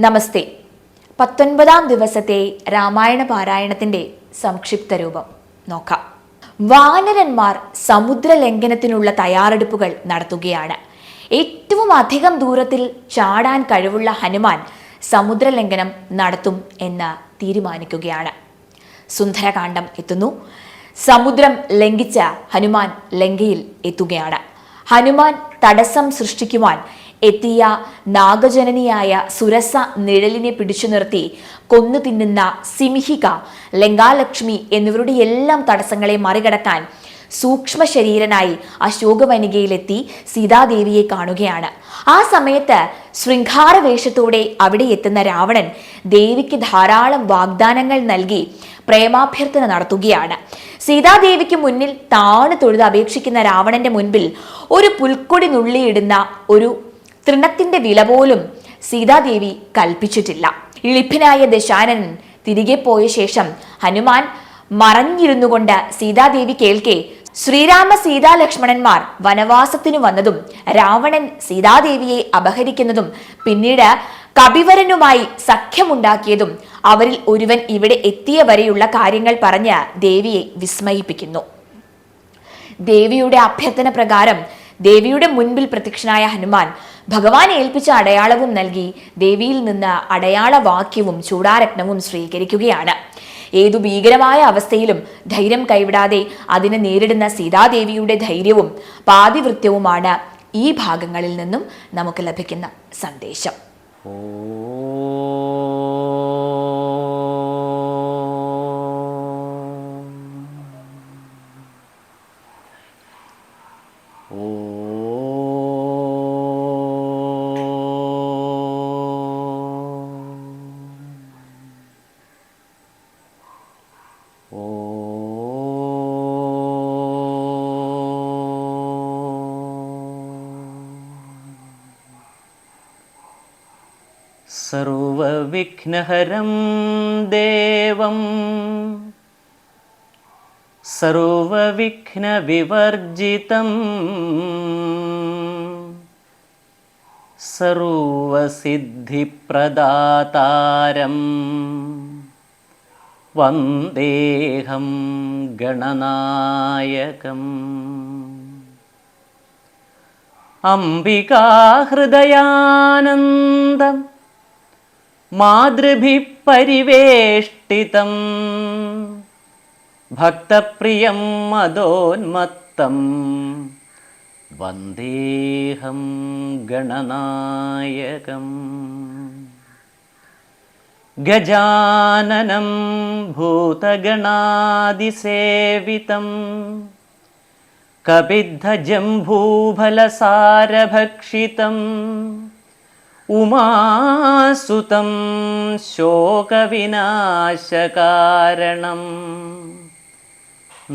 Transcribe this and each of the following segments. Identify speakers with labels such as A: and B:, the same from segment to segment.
A: നമസ്തേ. 19ാം ദിവസത്തെ രാമായണ പാരായണത്തിന്റെ സംക്ഷിപ്ത രൂപം നോക്കാം. വാനരന്മാർ സമുദ്രലംഘനത്തിനുള്ള തയ്യാറെടുപ്പുകൾ നടത്തുകയാണ്. ഏറ്റവും അധികം ദൂരത്തിൽ ചാടാൻ കഴിവുള്ള ഹനുമാൻ സമുദ്രലംഘനം നടത്തും എന്ന് തീരുമാനിക്കുകയാണ്. സുന്ദരകാന്ഡം എത്തുന്നു. സമുദ്രം ലംഘിച്ച ഹനുമാൻ ലങ്കയിൽ എത്തുകയാണ്. ഹനുമാൻ തടസ്സം സൃഷ്ടിക്കുവാൻ എത്തിയ നാഗജനനിയായ സുരസ നിഴലിനെ പിടിച്ചു നിർത്തി കൊന്നു തിന്നുന്ന സിംഹിക, ലങ്കാലക്ഷ്മി എന്നിവരുടെ എല്ലാം തടസ്സങ്ങളെ മറികടക്കാൻ സൂക്ഷ്മ ശരീരനായി അശോകവനികയിലെത്തി സീതാദേവിയെ കാണുകയാണ്. ആ സമയത്ത് ശൃംഗാരവേഷത്തോടെ അവിടെ എത്തുന്ന രാവണൻ ദേവിക്ക് ധാരാളം വാഗ്ദാനങ്ങൾ നൽകി പ്രേമാഭ്യർത്ഥന നടത്തുകയാണ്. സീതാദേവിക്ക് മുന്നിൽ താണു തൊഴുത് അപേക്ഷിക്കുന്ന രാവണന്റെ മുൻപിൽ ഒരു പുൽക്കൊടി നുള്ളിയിടുന്ന ഒരു തൃണത്തിന്റെ വില പോലും സീതാദേവി കൽപ്പിച്ചിട്ടില്ല. ഇളിഭനായ ദശാനനൻ തിരികെ പോയ ശേഷം ഹനുമാൻ മറഞ്ഞിരുന്നു കൊണ്ട് സീതാദേവി കേൾക്കെ ശ്രീരാമ സീതാ ലക്ഷ്മണന്മാർ വനവാസത്തിനു വന്നതും രാവണൻ സീതാദേവിയെ അപഹരിക്കുന്നതും പിന്നീട് കപിവരനുമായി സഖ്യമുണ്ടാക്കിയതും അവരിൽ ഒരുവൻ ഇവിടെ എത്തിയ വരെയുള്ള കാര്യങ്ങൾ പറഞ്ഞ് ദേവിയെ വിസ്മയിപ്പിക്കുന്നു. ദേവിയുടെ അഭ്യർത്ഥന പ്രകാരം ദേവിയുടെ മുൻപിൽ പ്രത്യക്ഷനായ ഹനുമാൻ ഭഗവാൻ ഏൽപ്പിച്ച അടയാളവും നൽകി ദേവിയിൽ നിന്ന് അടയാളവാക്യവും ചൂടാരത്നവും സ്വീകരിക്കുകയാണ്. ഏതു ഭീകരമായ അവസ്ഥയിലും ധൈര്യം കൈവിടാതെ അതിനെ നേരിടുന്ന സീതാദേവിയുടെ ധൈര്യവും പാതിവൃത്യവുമാണ് ഈ ഭാഗങ്ങളിൽ നിന്നും നമുക്ക് ലഭിക്കുന്ന സന്ദേശം.
B: സർവവിഘ്നഹരം ദേവം സർവവിഘ്നവിവർജിതം സർവസിദ്ധിപ്രദാതാരം വന്ദേഹം ഗണനായകം. അംബികാഹൃദയാനന്ദം മാതൃഭിഃ പരിവേഷ്ടിതം ഭക്തപ്രിയം മദോന്മത്തം വന്ദേഹം ഗണനായകം. ഗജാനനം ഭൂതഗണാദിസേവിതം കപിദ്ധജംഭൂഫലസാരഭക്ഷിതം ഉമാസുതം ശോകവിനാശകാരണം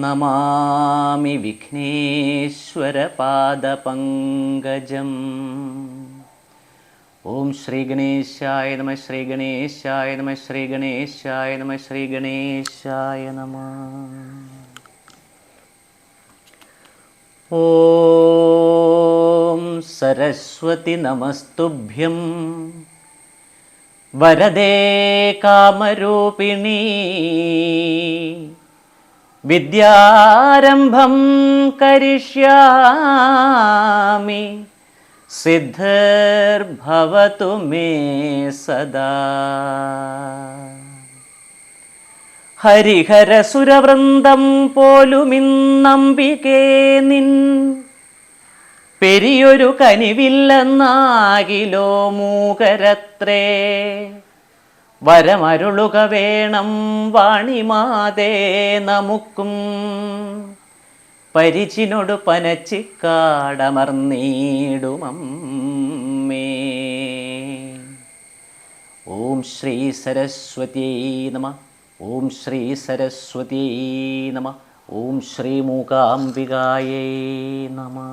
B: നമാമി വിഘ്നേശ്വരപാദപങ്കജം. ഓം ശ്രീ ഗണേശായ നമഃ. ശ്രീ ഗണേശായ നമഃ. ശ്രീ ഗണേശായ നമഃ. ശ്രീ ഗണേശായ നമഃ. ഓം സരസ്വതി നമസ്തുഭ്യം വരദേ കാമരൂപിണീ വിദ്യാരംഭം കരിഷ്യാമി സിദ്ധിർഭവതു മേ സദാ. ഹരിഹരസുരവൃന്ദം പോലുമിന്നംബികേ നിൻ പെരിയൊരു കനിവില്ലെന്നാകിലോ മൂകരത്രേ. വരമരുളുക വേണം വാണിമാതേ നമുക്കും പരിചിനൊടു പനച്ചിക്കാടമർന്നീടുമമ്മേ. ഓം ശ്രീ സരസ്വത്യൈ നമഃ. ഓം ശ്രീ സരസ്വത്യൈ നമഃ. ഓം ശ്രീ മൂകാംബികായൈ നമഃ.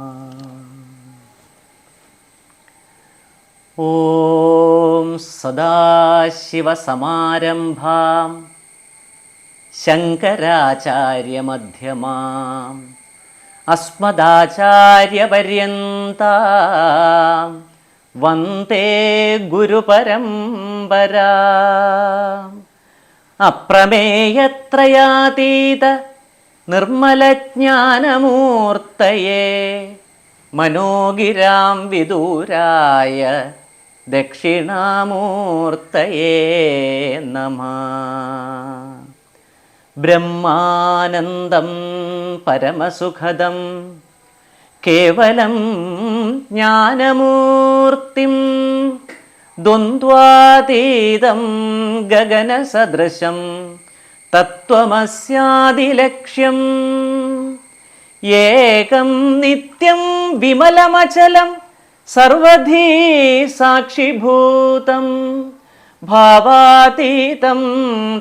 B: ഓം സദാശിവസമാരംഭാം ശങ്കരാചാര്യമധ്യമാം അസ്മദാചാര്യപര്യന്താം വന്ദേ ഗുരുപരമ്പരാ. അപ്രമേയത്രയാതീത നിർമ്മലജ്ഞാനമൂർത്തയേ മനോഗിരാം വിദൂരായ ദക്ഷിണാമൂർത്തയേ നമഃ. ബ്രഹ്മാനന്ദം പരമസുഖദം കേവലം ജ്ഞാനമൂർത്തിം ദ്വന്ദ്വാതീതം ഗഗനസദൃശം തത്വമസ്യാദിലക്ഷ്യം ഏകം നിത്യം വിമലമചലം സർവധീ സാക്ഷിഭൂതം ഭാവാതീതം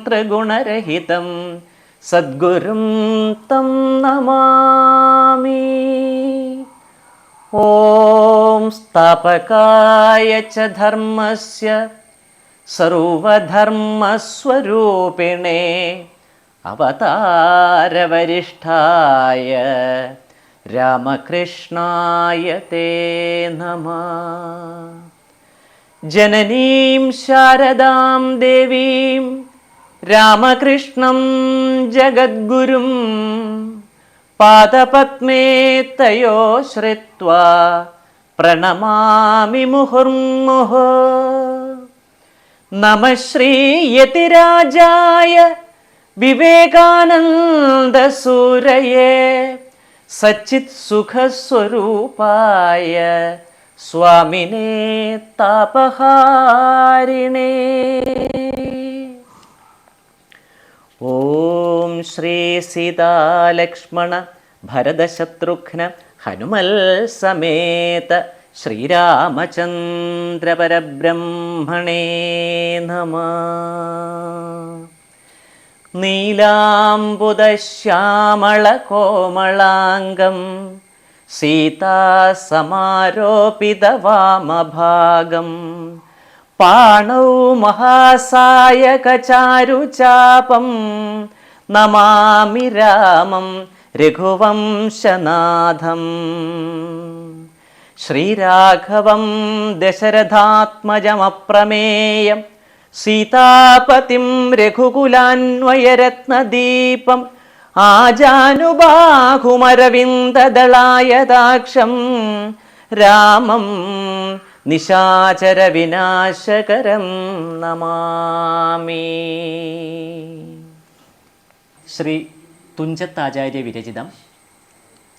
B: ത്രിഗുണരഹിതം സദ്ഗുരും തം നമാമി. ഓം സ്ഥാപകായ ച ധർമ്മസ്യ സർവധർമ്മസ്വരൂപിണേ അവതാരവരിഷ്ഠായ രാമകൃഷ്ണായ തേ നമഃ. ജനനീം ശാരദാം ദേവീം രാമകൃഷ്ണം ജഗദ്ഗുരും പാദപത്മേ തയോ ശ്രിത്വാ പ്രണമാമി മുഹുർമുഹുഃ. നമഃ ശ്രീയതിരാജായ വിവേകാനന്ദസൂരയേ സച്ചിത് സുഖസ്വരൂപായ സ്വാമിനേ താപഹാരിണേ. ഓം ശ്രീ സീതാലക്ഷ്മണ ഭരതശത്രുഘ്ന ഹനുമൽ സമേത ശ്രീരാമചന്ദ്ര പരബ്രഹ്മണേ നമഃ. നീലാംബുദശ്യാമളകോമളാംഗം സീതാസമാരോപിതവാമഭാഗം പാണൗ മഹാസായകചാരുചാപം നമാമി രാമം രഘുവംശനാഥം. ശ്രീരാഘവം ദശരഥാത്മജമപ്രമേയം സീതാപതിം രഘുകുലാന്വയരത്നദീപം ആജാനുബാഹുമരവിന്ദദളായതാക്ഷം രാമം നിശാചരവിനാശകരം നമാമി. ശ്രീ തുഞ്ചത്താചാര്യ വിരചിതം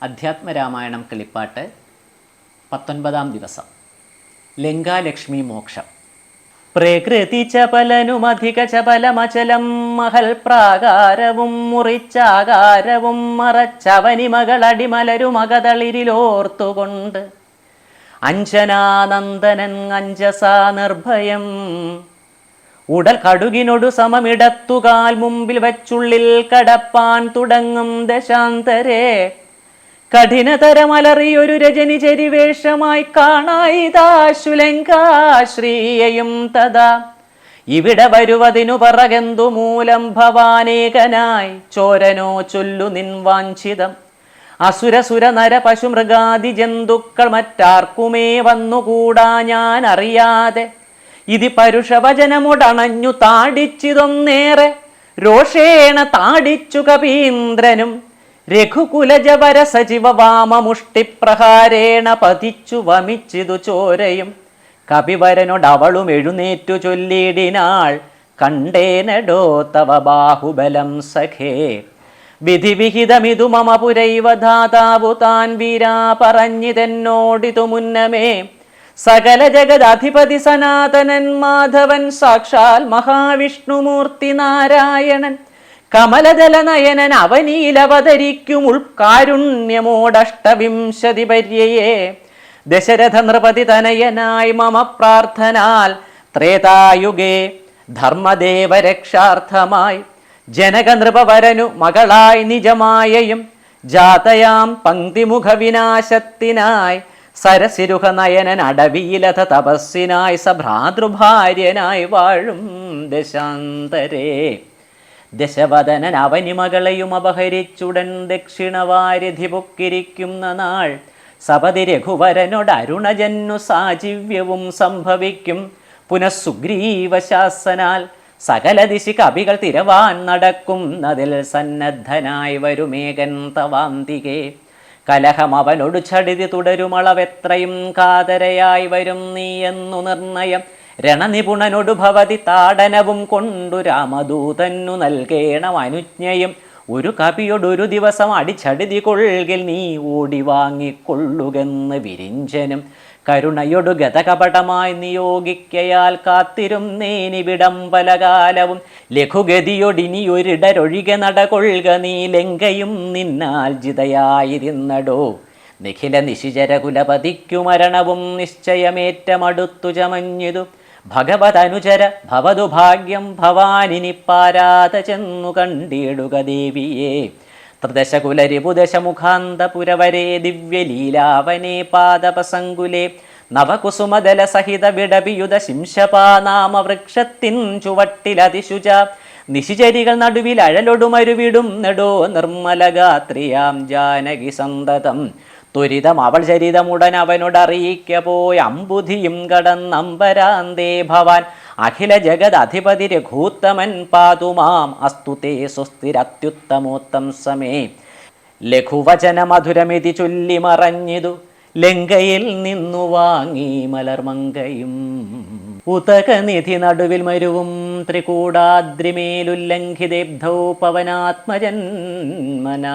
B: അധ്യാത്മരാമായണം കിളിപ്പാട്ട് 19-ാം ദിവസം. ലങ്കാലക്ഷ്മി മോക്ഷം. പ്രകൃതി ചപലനുമധിക ചപലമചലം മഹൽ പ്രാകാരവും മുറിച്ചാകാരവും മറച്ചവനിമകളടിമലരുമകതളിരിലോർത്തുകൊണ്ട് അഞ്ജനാനന്ദനൻ അഞ്ജസാ നിർഭയം ഉടൽ കടുകിനൊടു സമമിടത്തുകാൽ മുമ്പിൽ വച്ചുള്ളിൽ കടപ്പാൻ തുടങ്ങും ദശാന്തരെ കഠിനതരമലറിയൊരു രജനി ചെരിവേഷമായി കാണായിതാശുലങ്കാശ്രീയയും തഥാ ഇവിടെ വരുവതിനു പറകെന്തു മൂലം ഭവാനേകനായി ചോരനോ ചൊല്ലു നിൻ വാഞ്ചിതം. അസുരസുര നര പശുമൃഗാദി ജന്തുക്കൾ മറ്റാർക്കുമേ വന്നുകൂടാ ഞാൻ അറിയാതെ ഇതി പരുഷവചനമുടണഞ്ഞു താടിച്ചിതൊന്നേറെ രോഷേണ താടിച്ചു കപീന്ദ്രനും രഘുകുലജവര സജീവ വാമമുഷ്ടിപ്രഹാരേണ പതിച്ചു വമിച്ചിതു ചോരയും. കപിവരനോടവളും എഴുന്നേറ്റു ചൊല്ലിടിനാൾ കണ്ടേനടോ തവ ബാഹുബലം സഖേ വിധിവിഹിതമിതു മമ പുരൈവ ധാതാവു താൻ വീരാ പറഞ്ഞിതെന്നോടിതു മുന്നമേ സകല ജഗദധിപതി സനാതനൻ മാധവൻ സാക്ഷാൽ മഹാവിഷ്ണുമൂർത്തി നാരായണൻ കമലദലനയനൻ അവനീലവതരിക്കും ഉൾക്കാരുണ്യമോടഷ്ടവിംശതി പര്യയെ ദശരഥ നൃപതി തനയനായി മമ പ്രാർത്ഥനാൽ ത്രേതായുഗേ ധർമ്മദേവരക്ഷാർത്ഥമായി ജനക നൃപവരനു മകളായി നിജമായയും ജാതയാം പങ്ക്തിമുഖ വിനാശത്തിനായി സരസിരുഹ നയനൻ അടവിയിലഥ തപസ്സിനായി സഭ്രാതൃഭാര്യനായി വാഴും ദശാന്തരേ ദശവദനൻ അവനി മകളെയും അപഹരിച്ചുടൻ ദക്ഷിണവാരിധി പൊക്കിരിക്കുന്ന നാൾ സപതി രഘുവരനോട് അരുണജന്നു സാജീവ്യവും സംഭവിക്കും. പുനഃസുഗ്രീവശാസനാൽ സകല ദിശി കവികൾ തിരവാൻ നടക്കുന്നതിൽ സന്നദ്ധനായി വരുമേകൻ തവാന്തികേ. കലഹം അവനോട് ചടിതി തുടരുമളവെത്രയും കാതരയായി വരും നീ എന്നു നിർണയം. രണനിപുണനോടു ഭവതി താടനവും കൊണ്ടു രാമദൂതന്നു നൽകേണം അനുജ്ഞയും. ഒരു കവിയോടൊരു ദിവസം അടിച്ചടിതി കൊള്കിൽ നീ ഓടി വാങ്ങിക്കൊള്ളുകെന്ന് വിരിഞ്ചനും. കരുണയൊടു ഗതകപടമായി നിയോഗിക്കയാൽ കാത്തിരുന്നേനിവിടം പലകാലവും. ലഘുഗതിയൊടിനിയൊരിടരൊഴികെ നടകൊള്ളുക നീ ലങ്കയും നിന്നാൽ ജിതയായിരുന്നടോ. നിഖില നിശിചരകുലപതിക്കു മരണവും നിശ്ചയമേറ്റമടുത്തു ചമഞ്ഞിതു. ഭഗവതനുചര ഭവതു ഭാഗ്യം ഭവാനിനി പാരാത ചെന്നു കണ്ടിടുക ദേവിയെ. ത്രിദശകുലരിപുദശമുഖാന്തപുരവരേ ദിവ്യലീലാവനേ പാദപസങ്കുലേ. നവകുസുമദല സഹിത വിടപിയുത ശിംശപാനാമവൃക്ഷത്തിൻ ചുവട്ടിലതിശുച. നിശിചരികൾ നടുവിൽ അഴലൊടുമരുവിടും നെടോ നിർമ്മലഗാത്രിയാം ജാനകി സന്തതം. ത്വരിതം അവൾ ചരിതമുടൻ അവനോടറിയിക്ക പോയ അമ്പുധിയും കടന്നമ്പരാന്തേ ഭവാൻ. അഖില ജഗത് അധിപതി രഘൂത്തമൻ പാതുമാം അസ്തുതേ സ്വസ്തിരത്യുത്തമോത്തം സമേ. ലഘുവചന മധുരമിതി ചൊല്ലി മറഞ്ഞിതു ലങ്കയിൽ നിന്നു വാങ്ങി മലർമങ്കയും. ഉതകനിധി നടുവിൽ മരുവും ത്രികൂടാദ്രിമേലുല്ലംഘിതേബ്ധൗ പവനാത്മജന്മന.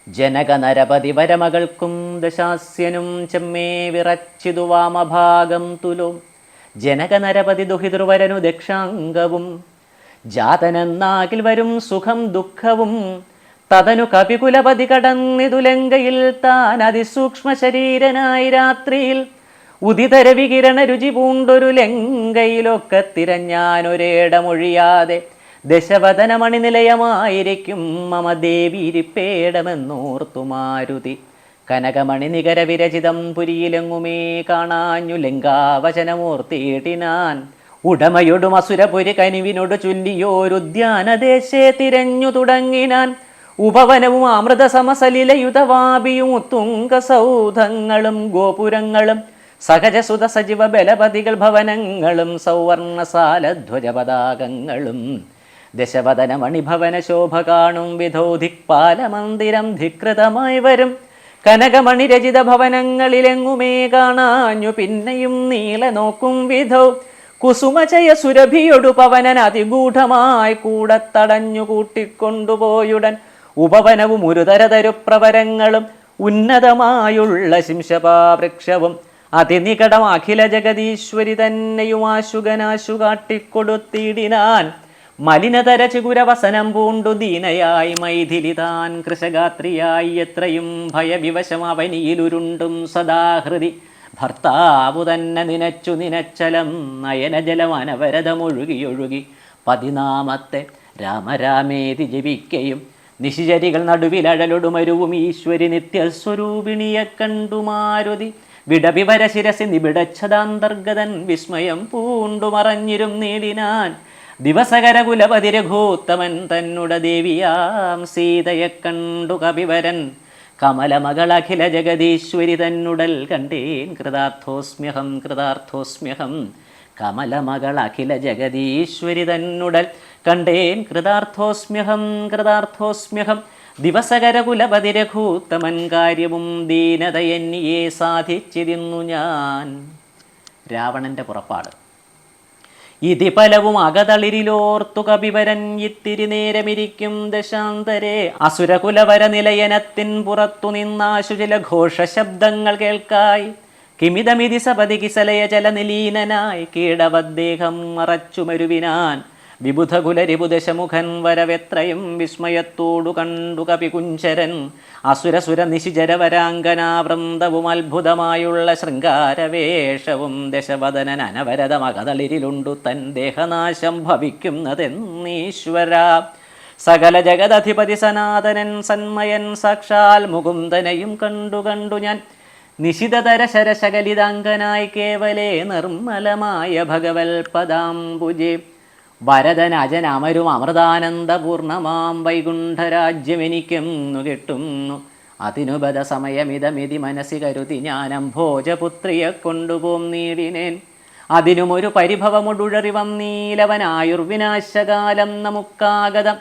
B: ജനക നരപതി വരമകൾക്കും ദശാസ്യനും ചെമ്മേ വിറച്ചിതു വാമഭാഗം തുലോ. ജനക നരപതി ദുഹിതൃവരനു ദക്ഷാംഗവും. ജാതനെന്നാകിൽ വരും സുഖം ദുഃഖവും. തതനു കപികുലപതി കടന്നിതു ലങ്കയിൽ താൻ അതിസൂക്ഷ്മ ശരീരനായി രാത്രിയിൽ. ഉദിതര വികിരണ രുചി പൂണ്ടൊരു ലങ്കയിലൊക്കെ തിരഞ്ഞാനൊരേടമൊഴിയാതെ. ദശവദനമണി നിലയമായിരിക്കും മമ ദേവീരിപ്പേടമെന്നോർത്തു മാരുതി. കനകമണി നികര വിരചിതം പുരിയിലെങ്ങുമേ കാണാഞ്ഞു ലങ്കാവചനമൂർത്തിയിട്ടിനാൻ. ഉടമയൊടും അസുരപുരി കനിവിനോട് ചൊല്ലിയോരുദ്യാനദേശേ തിരഞ്ഞു തുടങ്ങിനാൻ. ഉപവനവും അമൃത സമസലിലയുതവാപിയും ഉത്തുംഗ സൗധങ്ങളും ഗോപുരങ്ങളും സഹജസുത സജീവ ബലപതികൾ ഭവനങ്ങളും സൗവർണസാലധ്വജ പതാകങ്ങളും. ദശവദന മണിഭവന ശോഭ കാണും വിധോ ദിക്പാലമന്ദിരം ധികൃതമായി വരും. കനകമണി രചിത ഭവനങ്ങളിലെങ്ങുമേ കാണാഞ്ഞു പിന്നെയും നീല നോക്കും വിധോ. കുസുമചയ സുരഭിയൊടു പവനൻ അതിഗൂഢമായി കൂടത്തടഞ്ഞു കൂട്ടിക്കൊണ്ടുപോയുടൻ. ഉപവനവും ഒരുതരതരുപ്രവരങ്ങളും ഉന്നതമായുള്ള ശിംശപാവൃക്ഷവും അതിനികടം അഖില ജഗദീശ്വരി തന്നെയും ആശുകനാശു കാട്ടിക്കൊടുത്തിടിനാൻ. മലിനതര ചിഗുരവസനം പൂണ്ടു ദീനയായി മൈഥിലി താൻ കൃശഗാത്രിയായി എത്രയും ഭയവിവശം അവനിയിലുരുണ്ടും സദാഹൃതി. ഭർത്താവു തന്നെ നിനച്ചു നിനച്ചലം നയനജലം അനവരതമൊഴുകിയൊഴുകി 14 രാമരാമേതി ജപിക്കയും. നിശിചരികൾ നടുവിലഴലൊടുമരുവും ഈശ്വരി നിത്യസ്വരൂപിണിയെ കണ്ടു മാരുതി. വിടവിവര ശിരസി നിബിടച്ഛതാന്തർഗതൻ വിസ്മയം പൂണ്ടു മറഞ്ഞിരും നീടിനാൻ. ദിവസകര കുലപതി രഘൂത്തമൻ തന്നുട ദേവിയാം സീതയെ കണ്ടു കപിവരൻ. കമലമകൾ അഖില ജഗദീശ്വരി തന്നുടൽ കണ്ടേൻ കൃതാർത്ഥോസ്മ്യഹം കൃതാർത്ഥോസ്മ്യഹം. കമലമകൾ അഖില ജഗദീശ്വരി തന്നുടൽ കണ്ടേൻ കൃതാർത്ഥോസ്മ്യഹം കൃതാർത്ഥോസ്മ്യഹം. ദിവസകര കുലപതി രഘൂത്തമൻ കാര്യവും ദീനതയെന്നിയെ സാധിച്ചിരുന്നു ഞാൻ. രാവണന്റെ പുറപ്പാട്. ഇതി പലവും അകതളിരിലോർത്തു കപിവരൻ ഇത്തിരി നേരമിരിക്കും ദശാന്തരെ. അസുരകുലവര നിലയനത്തിൻ പുറത്തു നിന്നാശു ചില ഘോഷ ശബ്ദങ്ങൾ കേൾക്കായി. കിമിതമിതി സപതി കിസലയ ജലനിലീനനായി കീടവദ്ദേഹം മറച്ചു മരുവിനാൻ. വിബുധകുലരിപുദശമുഖൻ വരവെത്രയും വിസ്മയത്തോടു കണ്ടു കപികുഞ്ചരൻ. അസുരസുര നിശിചരവരാങ്കനാവൃന്ദവും അത്ഭുതമായുള്ള ശൃംഗാരവേഷവും. ദശവദനൻ അനവരതമകതളിരിലുണ്ടു തൻ ദേഹനാശം ഭവിക്കുന്നതെന്നീശ്വര. സകല ജഗദധിപതി സനാതനൻ സന്മയൻ സാക്ഷാൽ മുകുന്ദനെയും കണ്ടു കണ്ടു ഞാൻ. നിശിതതര ശരശകലിതാംഗനായി കേവലേ നിർമ്മലമായ ഭഗവൽ പദാംബുജേ. വരദനജനമരും അമൃതാനന്ദപൂർണമാം വൈകുണ്ഠരാജ്യമെനിക്കെന്നു കിട്ടുന്നു. അതിനുബദ സമയമിതമിതി മനസ്സി കരുതി ഞാനം ഭോജപുത്രിയെ കൊണ്ടുപോം നീടിനേൻ. അതിനുമൊരു പരിഭവമൊടുഴറി വന്നീലവനായുർവിനാശകാലം നമുക്കാഗതം.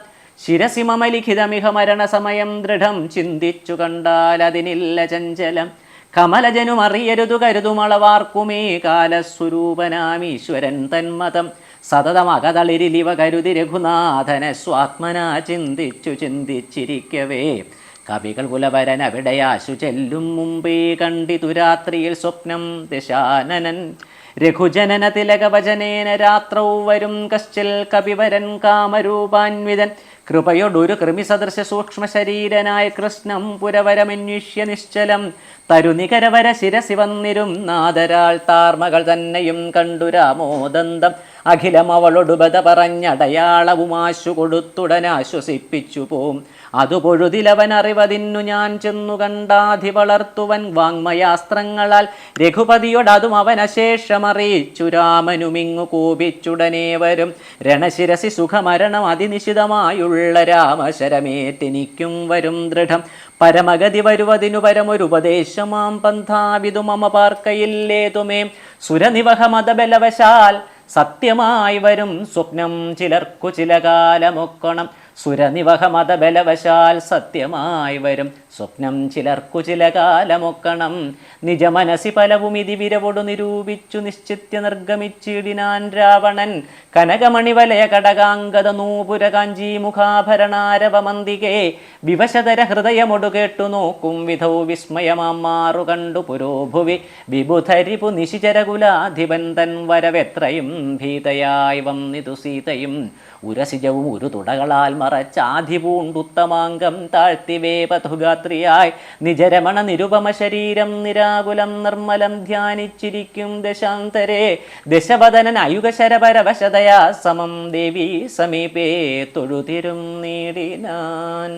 B: ശിരസി മമ ലിഖിതമിഹ മരണസമയം ദൃഢം ചിന്തിച്ചു കണ്ടാൽ അതിനില്ല ചഞ്ചലം. കമലജനുമറിയരുതു കരുതുമളവാർക്കുമേ കാലസ്വരൂപനാമീശ്വരൻ തന്മതം. സതതമകതളിരിലിവ കരുതി രഘുനാഥന സ്വാത്മന ചിന്തിച്ചു ചിന്തിച്ചിരിക്കവേ കവികൾ കുലവരൻ അവിടെയാശു ചെല്ലും മുമ്പേ കണ്ടിതു രാത്രിയിൽ സ്വപ്നം ദശാനനൻ. രഘുജനന തിലകവചനേന രാത്രൗ വരും കശ്ചിൽ കവിവരൻ കാമരൂപാൻവിതൻ. കൃപയൊടൊരു കൃമിസദൃശ സൂക്ഷ്മ ശരീരനായ കൃഷ്ണം പുരവരമന്വിഷ്യ നിശ്ചലം. തരുനികരവര ശിരസി വന്നിരും നാദരാൾ താർമകൾ തന്നെയും കണ്ടു രാമോദന്തം. അഖിലം അവളൊടുബത പറഞ്ഞടയാളവുമാശു കൊടുത്തുടനാശ്വസിപ്പിച്ചു പോം. അതു പൊഴുതിലവൻ അറിവതിന്നു ഞാൻ ചെന്നു കണ്ടാധി വളർത്തുവൻ വാങ്മയാസ്ത്രങ്ങളാൽ. രഘുപതിയോടതും അവനശേഷമറിയിച്ചു രാമനുമിങ്ങു കോപിച്ചുടനെ വരും. രണശിരസി സുഖമരണം അതിനിശിതമായുള്ള രാമശരമേറ്റെനിക്കും വരും ദൃഢം. പരമഗതി വരുവതിനു പരമൊരുപദേശമാം പന്ഥാവിതു മമ പാർക്കയില്ലേതുമേ. സുരനിവഹമതബലവശാൽ സത്യമായി വരും സ്വപ്നം ചിലർക്കു ചില കാലമൊക്കണം. സുരനിവഹമതബലവശാൽ സത്യമായി വരും സ്വപ്നം ചിലർക്കു ചില കാലമൊക്കണം. നിജമനസി പലവുമിതി വിരവൊടു നിരൂപിച്ചു നിശ്ചിത്യ നിർഗമിച്ചിടിനാൻ രാവണൻ. കനകമണിവലയ കടകാംഗത നൂപുര കാഞ്ചീ മുഖാഭരണാരവമന്തികേ. വിവശതര ഹൃദയമൊടു കേട്ടു നോക്കും വിധൗ വിസ്മയമാം മാറു കണ്ടു പുരോഭുവി. വിബുധരിപു നിശിചരകുലാധിപൻ തൻ വരവെത്രയും ഭീതയായി വന്നിതു സീതയും. ഉരസിജവും ഒരു തുടകളാൽ മറച്ചാധിപൂണ്ടുത്തമാംഗം താഴ്ത്തിവേ പഥുഗാത്രിയായി. നിജരമണ നിരുപമ ശരീരം നിരാകുലം നിർമ്മലം ധ്യാനിച്ചിരിക്കും ദശാന്തരേ. ദശവദനൻ അയുഗശരപരവശതയാ സമം ദേവി സമീപേ തൊഴുതിരും നേടിനാൻ.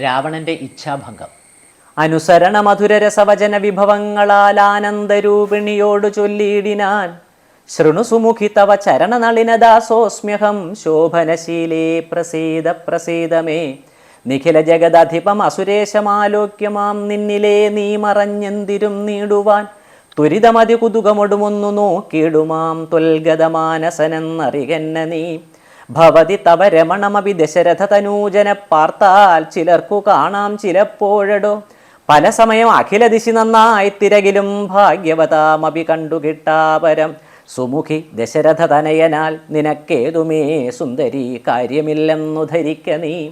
B: രാവണന്റെ ഇച്ഛാഭംഗം. അനുസരണ മധുരരസവചന വിഭവങ്ങളാൽ ആനന്ദരൂപിണിയോട് ചൊല്ലിയിടിനാൻ. ശൃണുസുമുഖി തവ ചരണനളിനദാസോസ്മ്യഹം ശോഭനശീലേ പ്രസീദ പ്രസീദമേ. നിഖില ജഗദധിപം അസുരേശമാലോക്യമാം നിന്നിലേ നീ മറഞ്ഞെന്തിരും നീടുവാൻ. ത്വരിതമതി കുതുകമൊടുമൊന്നു നോക്കിയിടുമാം ത്വൽഗതമാനസനെന്നറികന്ന നീ. ഭവതി തവ രമണമപി ദശരഥ തനൂജന പാർത്താൽ ചിലർക്കു കാണാം ചിലപ്പോഴടോ. പല സമയം അഖില ദിശി നന്നായി തിരകിലും ഭാഗ്യവതാമപി കണ്ടുകിട്ടാപരം. സുമുഖി ദശരഥ തനയനാൽ നിനക്കേതുമേ സുന്ദരി കാര്യമില്ലെന്നു ധരിക്ക നീ.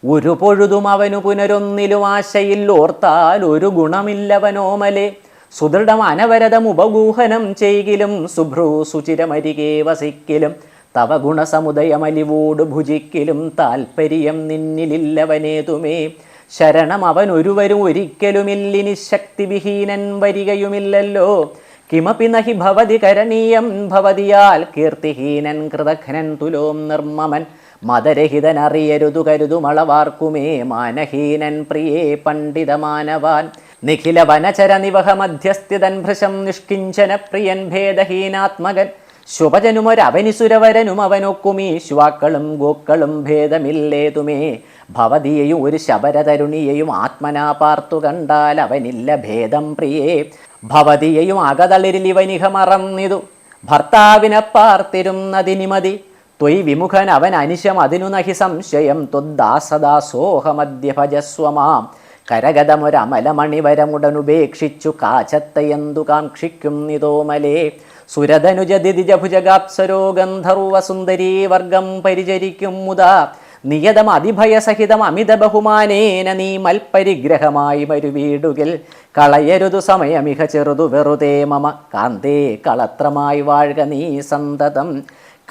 B: ഒരു പൊഴുതും അവനു പുനരൊന്നിലും ആശയിൽ ഓർത്താൽ ഒരു ഗുണമില്ലവനോമലെ. സുദൃഢം അനവരതം ഉപഗൂഹനം ചെയ്കിലും സുഭ്രൂ സുചിരമരികെ വസിക്കിലും. തവ ഗുണസമുദയമലിവോട് ഭുജിക്കിലും താൽപര്യം നിന്നിലില്ലവനേതുമേ. ശരണം അവനൊരുവരും ഒരിക്കലുമില്ലിനി ശക്തിവിഹീനൻ വരികയുമില്ലല്ലോ. കിമപി നഹി ഭവതി കരണീയം ഭവതിയാൽ കീർത്തിഹീനൻ കൃതഘ്നൻ തുലോം നിർമ്മമൻ. മതരഹിതനറിയരുതു കരുതുമളവാർക്കുമേ മാനഹീനൻ പ്രിയേ പണ്ഡിതമാനവാൻ. നിഖില വനചര നിവഹ മധ്യസ്ഥിതൻ ഭൃശം നിഷ്കിഞ്ചന പ്രിയൻ ഭേദഹീനാത്മകൻ. ശുഭജനുമൊരവനിസുരവരനും അവനൊക്കുമീ ശ്വാക്കളും ഗോക്കളും ഭേദമില്ലേതുമേ. ഭവതിയെയും ഒരു ശബരതരുണിയെയും ആത്മനാ പാർത്തു കണ്ടാൽ അവനില്ല ഭേദം പ്രിയേ. ഭവതിയെയും അകതളിരിലിവനിഹ മറന്നിതു ഭർത്താവിനെ പാർത്തിരുന്നതിനിമതി. ത്വയ് വിമുഖൻ അവൻ അനിശം അതിനു നഹി സംശയം. ത്വദ്ദാസദാസോഹമദ്യ ഭജസ്വമാം. കരഗതമൊരമലമണിവരമുടനുപേക്ഷിച്ചു കാചത്തയെന്തു കാക്ഷിക്കും നിതോമലേ. സുരധനുജദിജഭുജഗാപ്സരോ ഗന്ധർവസുന്ദരീ വർഗം പരിചരിക്കും മുതാ. നിയതം അതിഭയസഹിതം അമിത ബഹുമാനേന നീ മൽപരിഗ്രഹമായി മരുവീടുകിൽ. കളയരുതു സമയമിഹ ചെറുതു വെറുതേ മമ കാന്തേ കളത്രമായി വാഴുക നീ സന്തതം.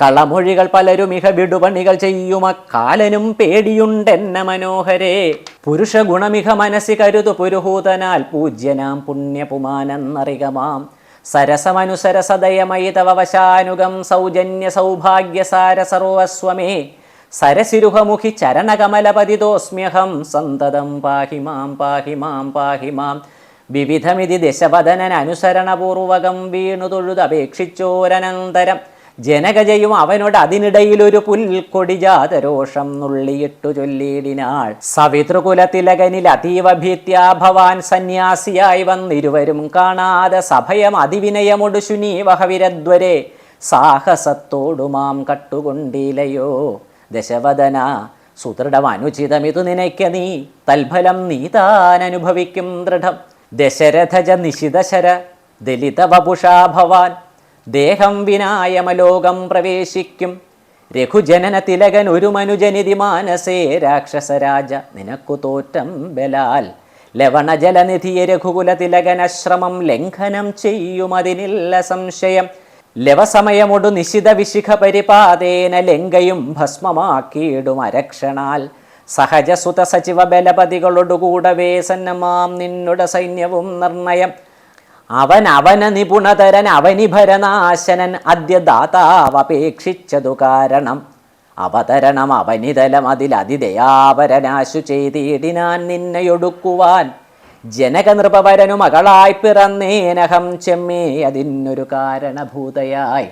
B: കളമൊഴികൾ പലരുമിഹ വിടുപണികൾ ചെയ്യുമ കാലനും പേടിയുണ്ടെന്ന മനോഹരേ. പുരുഷ ഗുണമിഹ മനസ്സി കരുതു പുരുഹൂതനാൽ പൂജ്യനാം പുണ്യപുമാനെന്നറികമാം. സരസമനുസരസദയമയി തവ വശാനുഗം സൗജന്യ സൗഭാഗ്യസാര സർവസ്വമേ. സരസിരുഹമുഖി ചരണകമലപതിതോസ്മ്യഹം സന്തതം പാഹി മാം പാഹി മാം പാഹി മാം. വിവിധമിതി ദശവദനൻ അനുസരണപൂർവകം വീണു തൊഴുതപേക്ഷിച്ചോരനന്തരം
C: ജനകജയും അവനോട് അതിനിടയിലൊരു പുൽക്കൊടി ജാതരോഷം നുള്ളിയിട്ടു ചൊല്ലിയിടിനാൾ. സവിതൃകുലതിലകനിൽ അതീവ ഭീത്യാ ഭവാൻ സന്യാസിയായി വന്നിരുവരും കാണാതെ സഭയം അതിവിനയമൊടു ശുനീവഹവിരദ്വരെ സാഹസത്തോടുമാം കട്ടുകൊണ്ടിലയോ. ദശവദന സുദൃഢമനുചിതമിതു നിനയ്ക്ക നീ തൽഫലം നീ താൻ അനുഭവിക്കും ദൃഢം. ദശരഥജ നിശിതശര ദലിത വപുഷാ ഭവാൻ ദേഹം വിനായമലോകം പ്രവേശിക്കും. രഘുജനന തിലകൻ ഒരു മനുജനിധി മാനസേ രാക്ഷസരാജ നിനക്കു തോറ്റം ബലാൽ. ലവണജലനിധിയെ രഘുകുല തിലകനശ്രമം ലംഘനം ചെയ്യുമതിനില്ല സംശയം. ലവസമയമൊടു നിശിത വിശിഖ പരിപാതേന ലങ്കയും ഭസ്മമാക്കിയിടും അരക്ഷണാൽ. സഹജസുത സചിവ ബലപതികളൊടുകൂടവേ സന്നമാം നിന്നുടെ സൈന്യവും നിർണയം. അവന നിപുണതരൻ അവനിഭരനാശനൻ അദ്യ ദാതാവപേക്ഷിച്ചതു കാരണം. അവതരണം അവനിതലം അതിലതിദയാപരനാശു ചെയ്തിടിനാൻ നിന്നയൊടുക്കുവാൻ. ജനകനൃപവരനു മകളായി പിറന്നേനഹം ചെമ്മേ അതിനൊരു കാരണഭൂതയായി.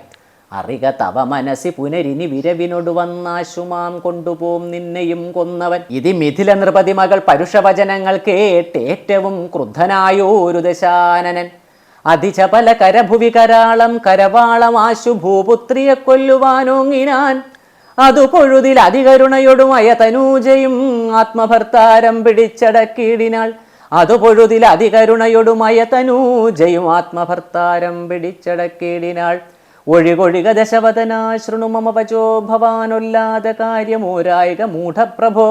C: അറിക തവ മനസ്സി പുനരിനി വിരവിനൊടു വന്നാശുമാം കൊണ്ടുപോം നിന്നെയും കൊന്നവൻ. ഇതി മിഥില നൃപതി മകൾ പരുഷവചനങ്ങൾ കേട്ടേറ്റവും ക്രുദ്ധനായോരു ദശാനനൻ. അതിചപല കരഭുവി കരാളം കരവാളമാശു ഭൂപുത്രിയെ കൊല്ലുവാനോങ്ങിനാൻ. അതു പൊഴുതിൽ അതികരുണയൊടുമയ തനൂജയും ആത്മഭർത്താരം പിടിച്ചടക്കിയിടിനാൾ. അതു പൊഴുതിൽ അതികരുണയൊടുമയ തനൂജയും ആത്മഭർത്താരം പിടിച്ചടക്കിയിടിനാൾ. ഒഴികൊഴിക ദശവദനാ ശൃണു മമ വചോ ഭവാനൊല്ലാത കാര്യമോരായിക മൂഢപ്രഭോ.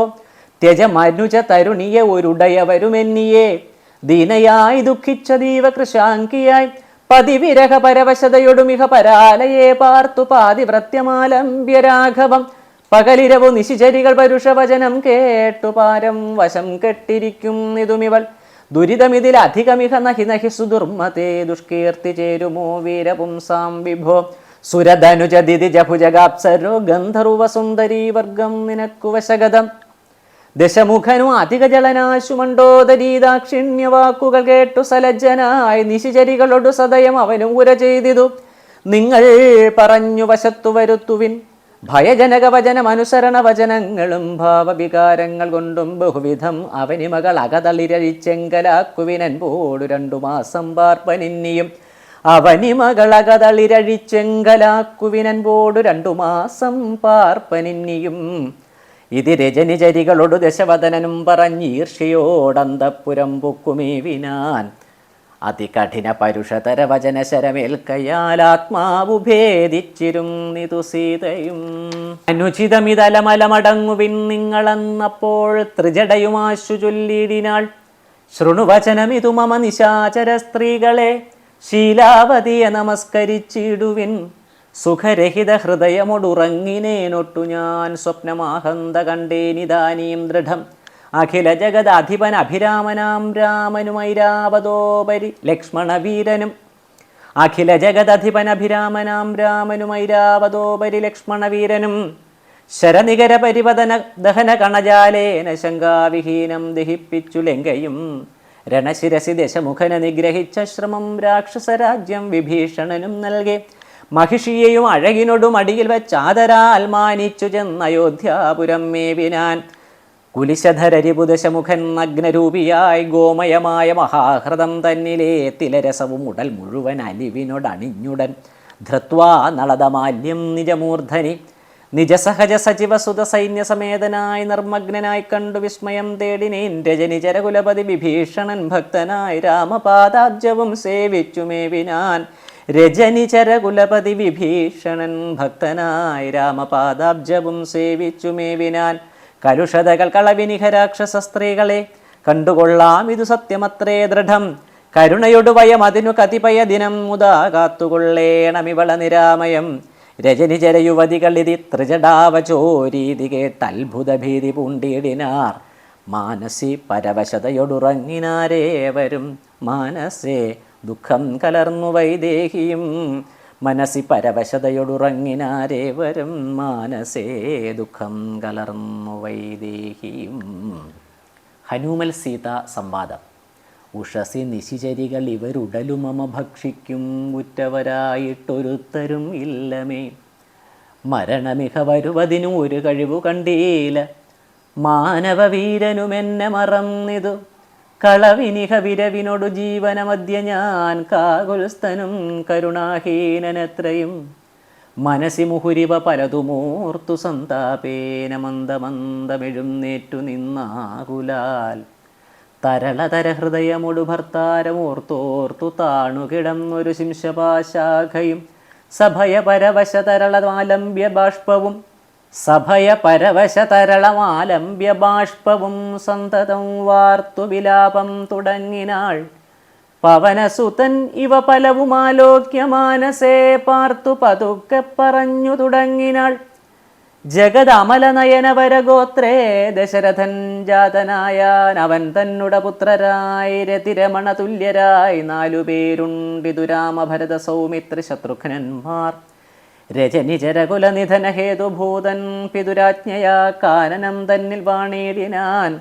C: ത്യജമനുജ തരുണിയെ ഒരുടയ വരുമെന്നിയെ ദീനയായി ദുഃഖിച്ച ദീവകൃശാങ്കിയായി. പതിവിരഹ പരവശതയൊടുമിഹ പരാലയെ പാർത്തു പാതിവ്രത്യമാലംബ്യ രാഘവം. പകലിരവു നിശിചരികൾ പരുഷവചനം കേട്ടു പാരം വശം കെട്ടിരിക്കും ഇതുമിവൾ. ദുരിതമിതിൽ അധികമിഹ നഹി നഹി സുദുർമതേ ദുഷ്കീർത്തി ചേരുമോ വീരപുംസാം വിഭോ. സുരധനുജ ദിതിജഭുജഗാപ്സരോ ഗന്ധർവ സുന്ദരീ വർഗം നിനക്കു വശഗതം. ദശമുഖനു അധിക ജലനാശു മണ്ഡോദരീദാക്ഷിണ്യവാക്കുകൾ കേട്ടു സലജ്ജനായി നിശിചരികളോടു സദയം അവനും ഉര ചെയ്തിതു. നിങ്ങൾ പറഞ്ഞു വശത്തു വരുത്തുവിൻ ഭയജനക വചനമനുസരണ വചനങ്ങളും ഭാവവികാരങ്ങൾ കൊണ്ടും ബഹുവിധം അവനിമകൾ അകതളിരഴിച്ചെങ്കലാക്കുവിനൻപോടു 2 മാസം പാർപ്പനിന്നിയും. അവനിമകൾ അകതളിരഴിച്ചെങ്കലാക്കുവിനൻപോടു 2 മാസം പാർപ്പനിന്നിയും. ഇത് രജനിചരികളോടു ദശവദനനും പറഞ്ഞീർഷയോടന്തപ്പുരം പൊക്കുമേവിനാൻ. അതികഠിന പരുഷതര വചന ശരമേൽക്കയാൽ ആത്മാവു ഭേദിച്ചിരുന്നിതു സീതയും. അനുചിതമിതലമലമടങ്ങുവിൻ നിങ്ങളെന്നപ്പോൾ ത്രിജടയുമാശു ചൊല്ലിടിനാൾ. ശൃണുവചനമിതു മമ നിശാചര സ്ത്രീകളെ ശീലാവതിയെ നമസ്കരിച്ചിടുവിൻ. സുഖരഹിത ഹൃദയമൊടുറങ്ങിനേനൊട്ടു ഞാൻ സ്വപ്നമാഹന്ത കണ്ടേനിതാനീം ദൃഢം. അഖില ജഗദധിപൻ അഭിരാമനാം രാമനുമൈരാവതോപരി ലക്ഷ്മണവീരനും. അഖില ജഗദധിപൻ അഭിരാമനാം രാമനുമൈരാവതോപരി ലക്ഷ്മണവീരനും. ശരനികര പരിപതന ദഹന കണജാലേന ശങ്കാവിഹീനം ദഹിപ്പിച്ചു ലങ്കയും. രണശിരസി ദശമുഖന നിഗ്രഹിച്ച ശ്രമം രാക്ഷസരാജ്യം വിഭീഷണനും നൽകി. മഹിഷിയെയും അഴകിനോടും അടിയിൽ വെച്ചാദരാൽ മാനിച്ചു ചെന്നയോധ്യാപുരം മേവിനാൻ. കുലിശധരരിപുദശമുഖൻ നഗ്നരൂപിയായി ഗോമയമായ മഹാഹൃതം തന്നിലെ തിലരസവും ഉടൽ മുഴുവൻ അലിവിനോടണിഞ്ഞുടൻ ധൃത്വാ നളതമാല്യം നിജമൂർധനി. നിജസഹജ സചിവസുത സൈന്യസമേതനായി നിർമ്മഗ്നായി കണ്ടു വിസ്മയം തേടിനേൻ. രജനിചരകുലപതി വിഭീഷണൻ ഭക്തനായി രാമപാദാബ്ജവും സേവിച്ചു മേവിനാൻ. രജനിചരകുലപതി വിഭീഷണൻ ഭക്തനായി രാമപാദാബ്ജവും സേവിച്ചു മേവിനാൻ. കലുഷതകൾ കളവിനിഹ രാക്ഷസ സ്ത്രീകളെ കണ്ടുകൊള്ളാം ഇതു സത്യമത്രേ ദൃഢം. കരുണയൊടു വയം അതിനു കതിപയ ദിനം മുതാ കാത്തുകൊള്ളേണമിവള നിരാമയം. രജനിചര യുവതികളിതി ത്രിജടാവചോരീതി കേട്ട് അത്ഭുത ഭീതി പൂണ്ടിടിനാർ. മാനസി പരവശതയൊടുറങ്ങിനാരേവരും മാനസേ ദുഃഖം കലർന്നു വൈദേഹിയും. മനസ്സി പരവശതയൊടുറങ്ങിനാരേവരും മാനസേ ദുഃഖം കലർന്നു വൈദേഹിയും. ഹനുമൽ സീത സംവാദം. ഉഷസി നിശിചരികൾ ഇവരുടലുമമ ഭക്ഷിക്കും ഉറ്റവരായിട്ടൊരുത്തരും ഇല്ലമേ. മരണമിക വരുവതിനും ഒരു കഴിവു കണ്ടീല. മാനവവീരനുമെന്നെ മറന്നിതു കളവിനിഹ വിരവിനോടു ജീവനമധ്യ ഞാൻ. കാകുൽസ്ഥനും കരുണാഹീനനെത്രയും മനസ്സി മുഹുരിവ പലതുമോർത്തു സന്താപേന മന്ദമന്ദമെഴുന്നേറ്റു നിന്നാകുലാൽ. തരളതര ഹൃദയമൊടു ഭർത്താരമോർത്തോർത്തു താണുകിടന്നൊരു ശിംശപാശാഖയും സഭയ പരവശ തരളമാലംബ്യ ബാഷ്പവും സന്തതം വാർത്തു വിലാപം തുടങ്ങിനാൾ. പവനസുതൻ ഇവ പലവുമാലോക്യ മാനസേ പാർത്തു പതുക്കെ പറഞ്ഞു തുടങ്ങിനാൾ. ജഗദമലനയനവരഗോത്രേ ദശരഥൻ ജാതനായാൻ അവൻ തന്നുട പുത്രരായി രതിരമണ തുല്യരായി 4 പേരുണ്ടിതു രാമഭരത സൗമിത്ര ശത്രുഘ്നന്മാർ. രജനിചരകുല നിധന ഹേതുഭൂതൻ പിതുരാജ്ഞയാ കാനനം തന്നിൽ വാണേടിനാൻ.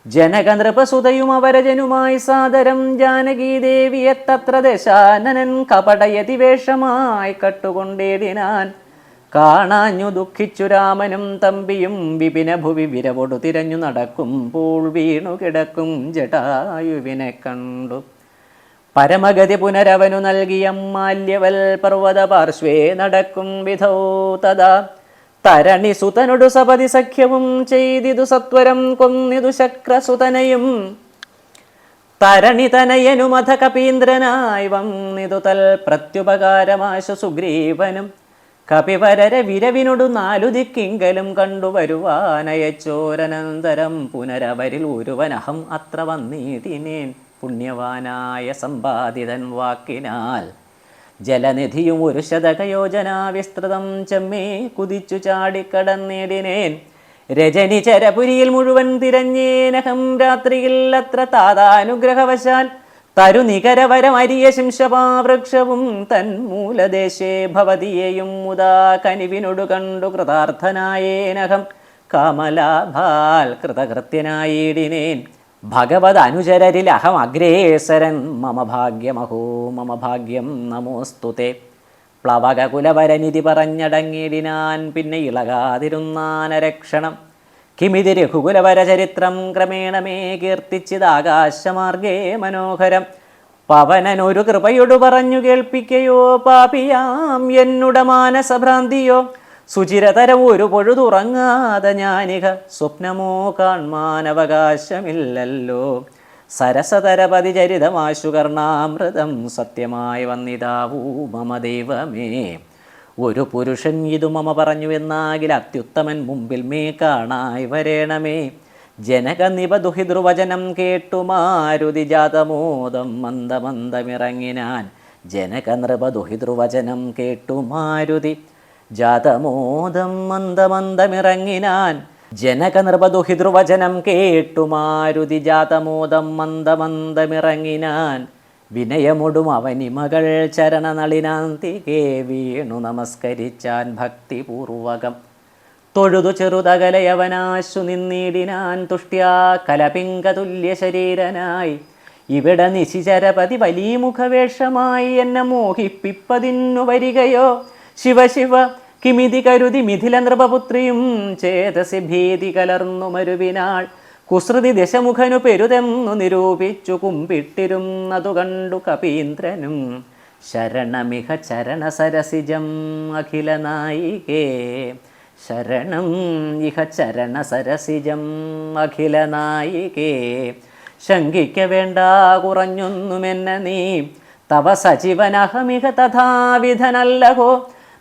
C: ജനകനൃപസുതയും അവരജനുമായി സാദരം ജാനകീദേവിയെ തത്ര ദശാനനൻ കപടയതിവേഷമായി കട്ടുകൊണ്ടേടിനാൻ. കാണാഞ്ഞു ദുഃഖിച്ചു രാമനും തമ്പിയും വിപിന ഭുവി വിരവൊടു തിരഞ്ഞു നടക്കുമ്പോൾ വീണു കിടക്കും ജടായുവിനെ കണ്ടു. പരമഗതി പുനരവനു നൽകിയ മാല്യവൽ പർവ്വത പാർശ്വേ നടക്കും വിധൗ തഥാ തരണി സുതനൊടു സപതി സഖ്യവും ചെയ്തിതു സത്വരം കൊന്നിതു ശക്രസുതനയും. തരണിതനയനുമഥ കപീന്ദ്രനായി വന്നിതു തൽ പ്രത്യുപകാരമാശു സുഗ്രീവനും. കപിവരര വിരവിനൊടു 4 ദിക്കിങ്കലും കണ്ടുവരുവാനയച്ചോരനന്തരം പുനരവരിൽ ഒരുവനഹം അത്ര വന്നീടിനേൻ. പുണ്യവാനായ സമ്പാദിതൻ വാക്കിനാൽ ജലനിധിയും ഒരു ശതകയോജനാ വിസ്തൃതം ചെമ്മേ കുതിച്ചു ചാടിക്കടന്നേടിനേൻ. രജനിചരപുരിയിൽ മുഴുവൻ തിരഞ്ഞേനഹം രാത്രിയിൽ അത്ര താതാനുഗ്രഹവശാൽ തരുനികരവരമരിയ ശിംശപാവൃക്ഷവും തന്മൂലദേശേ ഭവതിയെയും മുതാ കനിവിനൊടു കണ്ടു കൃതാർത്ഥനായേനഹം കാമലാഭാൽ കൃതകൃത്യനായിടിനേൻ. ഭഗവത് അനുചരരിൽ അഹം അഗ്രേസരൻ മമ ഭാഗ്യമഹോ മമ ഭാഗ്യം നമോസ്തുതേ. പ്ലവകകുലവരനിധി പറഞ്ഞടങ്ങിടിനാൻ പിന്നെ ഇളകാതിരുന്നാനരക്ഷണം. കിമിതി രഘുകുലവരചരിത്രം ക്രമേണ മേ കീർത്തിച്ചിതാകാശമാർഗേ മനോഹരം. പവനനൊരു കൃപയൊടു പറഞ്ഞു കേൾപ്പിക്കയോ പാപിയാം എന്നുട മാനസഭ്രാന്തിയോ. സുചിരതരം ഒരു പൊഴുതുറങ്ങാതെ ഞാനിക സ്വപ്നമോ കാൺമാനവകാശമില്ലല്ലോ. സരസതരപതി ചരിതമാശു കർണാമൃതം സത്യമായി വന്നിതാവൂ മമ ദൈവമേ. ഒരു പുരുഷൻ ഇതു മമ പറഞ്ഞു എന്നാകിൽ അത്യുത്തമൻ മുമ്പിൽ മേ കാണായി വരേണമേ. ജനകനിപദുഹിതൃവചനം കേട്ടു മാരുതി ജാതമോദം മന്ദമന്ദമിറങ്ങിനാൻ. ജനകനൃപദുഹിതൃവചനം കേട്ടു മാരുതി ജാതമോദം മന്ദമന്ദമിറങ്ങിനാൻ. ജനകനൃപദുഹിതൃവചനം കേട്ടു മാരുതി ജാതമോദം മന്ദമന്ദമിറങ്ങിനാൻ. വിനയമൊടും അവനിമകൾ ചരണനളിനാന്തികേ വീണു നമസ്കരിച്ചാൻ ഭക്തിപൂർവകം. തൊഴുതു ചെറുതകലയവനാശു നിന്നിടിനാൻ തുഷ്ട്യാ കലപിംഗതുല്യ ശരീരനായി. ഇവിടെ നിശിചരപതി വലിയ മുഖവേഷമായി എന്നെ മോഹിപ്പിപ്പതിന്നു വരികയോ. ശിവശിവ കിമിതി കരുതി മിഥില നൃപപുത്രിയും ചേതസി ഭീതി കലർന്നു മരുവിനാൾ. കുസൃതി ദശമുഖനു പെരുതെന്നു നിരൂപിച്ചു കുമ്പിട്ടിരുന്നതു കണ്ടു കപീന്ദ്രനും. ശരണമിഹ ചരണസരസിജം അഖില നായികേ. ശരണം ഇഹ ചരണസരസിജം അഖില നായികേ. ശങ്കിക്ക വേണ്ട കുറഞ്ഞൊന്നുമെന്ന നീ. തവ സജീവനഹമിഹ തഥാവിധനല്ലഹോ.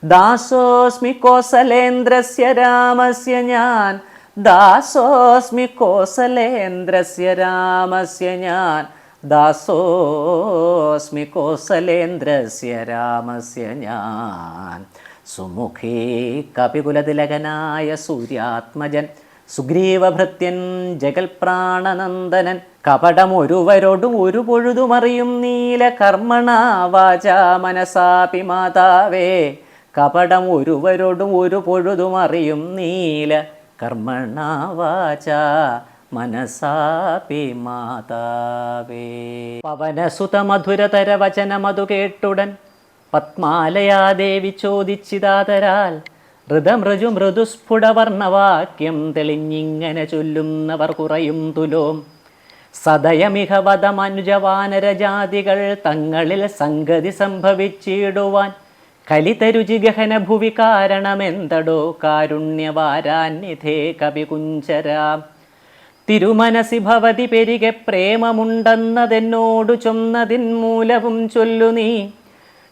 C: ദാസോസ്മി കോസലേന്ദ്രസ്യ രാമസ്യ ഞാൻ. ദാസോസ്മി കോസലേന്ദ്രസ്യ രാമസ്യ ഞാൻ. ദാസോസ്മി കോസലേന്ദ്രസ്യ രാമസ്യ ഞാൻ. സുമുഖേ കപികുലതിലകനായ സൂര്യാത്മജൻ സുഗ്രീവഭൃത്യൻ ജഗൽപ്രാണനന്ദനൻ. കപടമൊരുവരോടും ഒരു പൊഴുതുമറിയും നീല കർമ്മണ വാചാ മനസാപി മാതാവേ. കപടം ഒരുവരോടും ഒരു പൊഴുതുമറിയും നീല കർമ്മണ വാചാ മനസാപി മാതാവേ. പവനസുത മധുരതര വചനമതു കേട്ടുടൻ പത്മാലയാദേവി ചോദിച്ചിതാതരാൽ. ഋതമൃജു മൃദുസ്ഫുടവർണവാക്യം തെളിഞ്ഞിങ്ങനെ ചൊല്ലുന്നവർ കുറയും തുലോം. സദയമിഹ വദമനുജവാനരജാതികൾ തങ്ങളിൽ സംഗതി സംഭവിച്ചിടുവാൻ കലിതരുചി ഗഹന ഭുവി കാരണമെന്തടോ കാരുണ്യവാരാന്യഥേ കവികുഞ്ചരാം. തിരുമനസി ഭവതി പെരികെ പ്രേമമുണ്ടെന്നതെന്നോടു ചൊന്നതിൻ മൂലവും ചൊല്ലു നീ.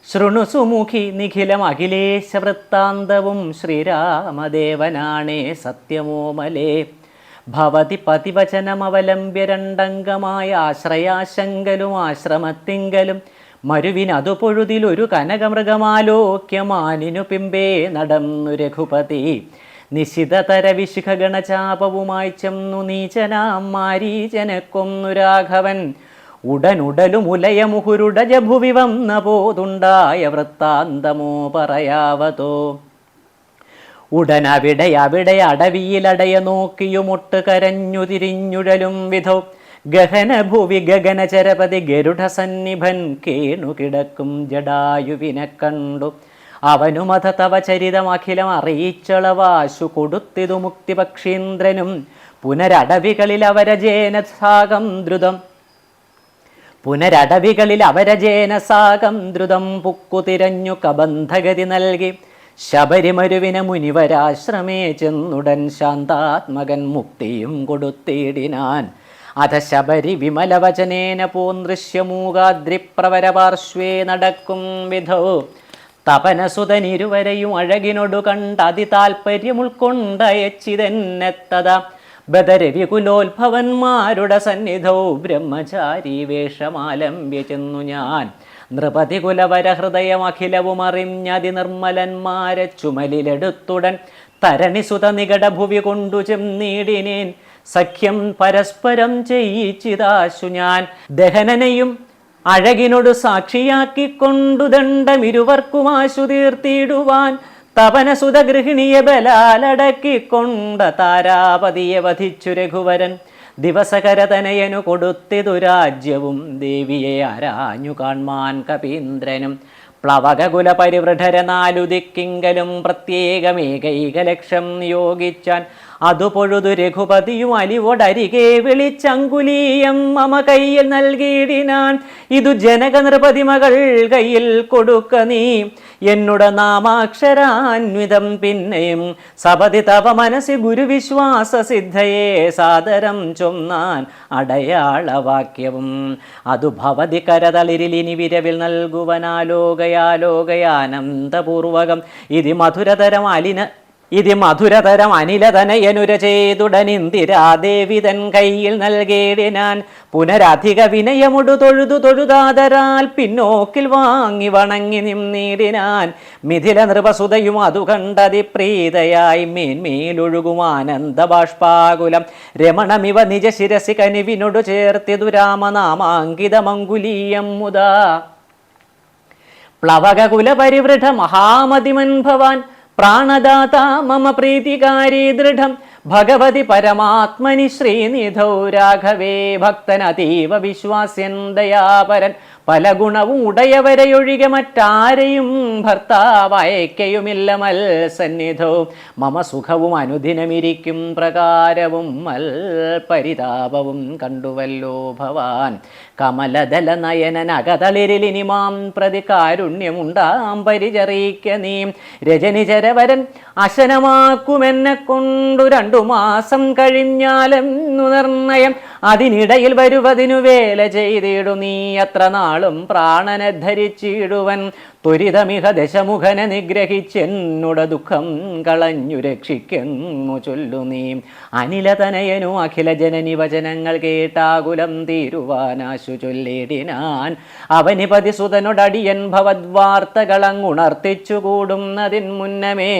C: ശൃണുസുമുഖി നിഖിലം അഖിലേശ വൃത്താന്തവും ശ്രീരാമദേവനാണേ സത്യമോമലേ. ഭവതി പതിവചനമവലംബ്യ രണ്ടംഗമായ ആശ്രയാശങ്കലും ആശ്രമത്തിങ്കലും മരുവിനതു പൊഴുതിലൊരു കനകമൃഗമാലോക്യമാനിനു പിമ്പേ നടന്നു രഘുപതി. നിശിതതര വിശിഖഗണചാപവുമായി ചെന്നു നീചനാം മാരീചനെ കൊന്നു രാഘവൻ. ഉടനുടലുമുലയമുഹുരുടജഭുവി വന്ന പോതുണ്ടായ വൃത്താന്തമോ പറയാവതോ. ഉടനവിടെ അടവിയിലടയ നോക്കിയുമൊട്ട് കരഞ്ഞു തിരിഞ്ഞുഴലും വിധോ. ഗഹനഭുവി ഗഗനചരപതി ഗരുഡസന്നിഭൻ കേണുകിടക്കും ജടായുവിനെ കണ്ടു. അവനുമത തവ ചരിതമഖിലം അറിയിച്ചളവാശു കൊടുത്തിതു മുക്തിപക്ഷീന്ദ്രനും. പുനരടവികളിൽ അവരജേനസാകം ദ്രുതം പുക്കുതിരഞ്ഞു കബന്ധഗതി നൽകി. ശബരിമരുവിന മുനിവരാശ്രമേ ചെന്നുടൻ ശാന്താത്മകൻ മുക്തിയും കൊടുത്തിടിനാൻ. അധ ശബരി വിമലവചനേന പൂന്തൃശ്യമൂകാദ്രിപ്രവരപാർശ്വേ നടക്കും വിധോ. തപനസുതനിരുവരെയും അഴകിനൊടു കണ്ടതി താൽപര്യം ഉൾക്കൊണ്ടയച്ചിതെന്നെത്തത. ബദരവികുലോത്ഭവന്മാരുടെ സന്നിധോ ബ്രഹ്മചാരി വേഷമാലംബ്യ ചെന്നു ഞാൻ. നൃപതികുലവര ഹൃദയം അഖിലവും അറിഞ്ഞതി നിർമ്മലന്മാരെ ചുമലിലെടുത്തുടൻ തരണിസുത നികടഭുവി കൊണ്ടു ചെന്നീടിനേൻ. സഖ്യം പരസ്പരം ചെയ്യിച്ചിതാശു ഞാൻ. ദഹനനെയും അഴകിനോട് സാക്ഷിയാക്കിക്കൊണ്ടു ദണ്ഡമിരുവർക്കുമാശു തീർത്തിടുവാൻ. തപനസുത ഗൃഹിണിയെ ബലാലടക്കിക്കൊണ്ട താരാപതിയെ വധിച്ചു രഘുവരൻ. ദിവസകരതനയനു കൊടുത്തിതു രാജ്യവും ദേവിയെ ആരാഞ്ഞു കാൺമാൻ കപീന്ദ്രനും. പ്ലവകകുല പരിവൃഢര നാലുദിക്കിങ്കലും പ്രത്യേകമേകൈക ലക്ഷം നിയോഗിച്ചാൻ. അതുപൊഴുതു രഘുപതിയും അലിവോടരികെ വിളിച്ചങ്കുലീയം മമ കയ്യിൽ നൽകിയിടിനാൻ. ഇതു ജനക നൃപതി മകൾ കയ്യിൽ കൊടുക്ക നീ. എന്നുട നാമാക്ഷരാന്വിതം പിന്നെയും സപതി തവ മനസ്സി ഗുരുവിശ്വാസ സിദ്ധയെ സാദരം ചൊന്നാൻ അടയാളവാക്യവും. അതു ഭവതി കരതളിരിലിനി വിരവിൽ നൽകുവനാലോകയാലോകയാനന്ദപൂർവകം. ഇതി മധുരതരം അനിലതനയനുര ചെയ്തുടനിന്ദിരാദേവി തൻ കയ്യിൽ നൽകേടിനാൻ. പുനരധിക വിനയമൊടു തൊഴുതാതരാൽ പിന്നോക്കിൽ വാങ്ങി വണങ്ങി നിന്നീടിനാൻ. മിഥില നൃപസുതയും അതു കണ്ടതി പ്രീതയായി മേന്മേലൊഴുകും ആനന്ദ ബാഷ്പാകുലം. രമണമിവ നിജ ശിരസി കനിവിനോടു ചേർത്തിതു രാമനാമാങ്കിതമങ്കുലീയം മുതാ. പ്ലവകകുല പരിവൃഢ മഹാമതിമൻ ഭവാൻ പ്രാണദാത മമ പ്രീതികാരി ദൃഢം. ഭഗവതി പരമാത്മനി ശ്രീനിധൗ രാഘവേ ഭക്തനതീവ വിശ്വാസ്യൻ ദയാപരൻ. പല ഗുണവും ഉടയവരെയൊഴികെ മറ്റാരെയും ഭർത്താവയക്കയുമില്ല മൽസന്നിധോ. മമ സുഖവും അനുദിനമിരിക്കും പ്രകാരവും പരിതാപവും കണ്ടുവല്ലോ ഭവാൻ. കമലദല നയനനകതളിരിലിനി മാം പ്രതി കാരുണ്യമുണ്ടാം പരിചറിക്ക നീ. രജനിചരവരൻ അശനമാക്കുമെന്നെ കൊണ്ടു 2 മാസം കഴിഞ്ഞാലെന്നു നിർണയം. അതിനിടയിൽ വരുവതിനു വേല ചെയ്തിടു നീ. അത്ര നാളും പ്രാണനെ ധരിച്ചിടുവൻ. ത്വരിതമിഹ ദശമുഖനെ നിഗ്രഹിച്ചെന്നുട ദുഃഖം കളഞ്ഞു രക്ഷിക്കുന്നു ചൊല്ലു നീ. അനിലതനയനു അഖില ജനനി വചനങ്ങൾ കേട്ടാകുലം തീരുവാനാശു ചൊല്ലിടിനാൻ. അവനിപതി സുതനോടടിയൻ ഭവദ്വാർത്തകളങ്ങുണർത്തിച്ചു കൂടുന്നതിൻ മുന്നമേ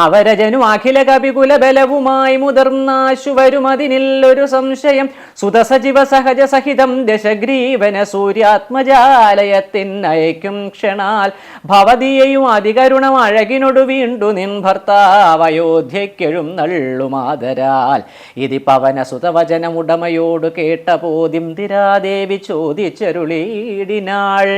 C: അവരജനു അഖില കപികുല ബലവുമായി മുതിർന്നാശു വരുമതിനില്ലൊരു സംശയം. സുതസജീവ സഹജ സഹിതം ദശഗ്രീവന സൂര്യാത്മജാലയത്തിനയക്കും ക്ഷണാൽ. ഭവതിയെയും അതികരുണം അഴകിനൊടു വീണ്ടു നിൻ ഭർത്താവ് അയോധ്യക്കെഴുന്നള്ളുമാതരാൽ. ഇതി പവന സുതവചനമുടമയോട് കേട്ട പോതിം തിരാദേവി ചോദിച്ചരുളീടിനാൾ.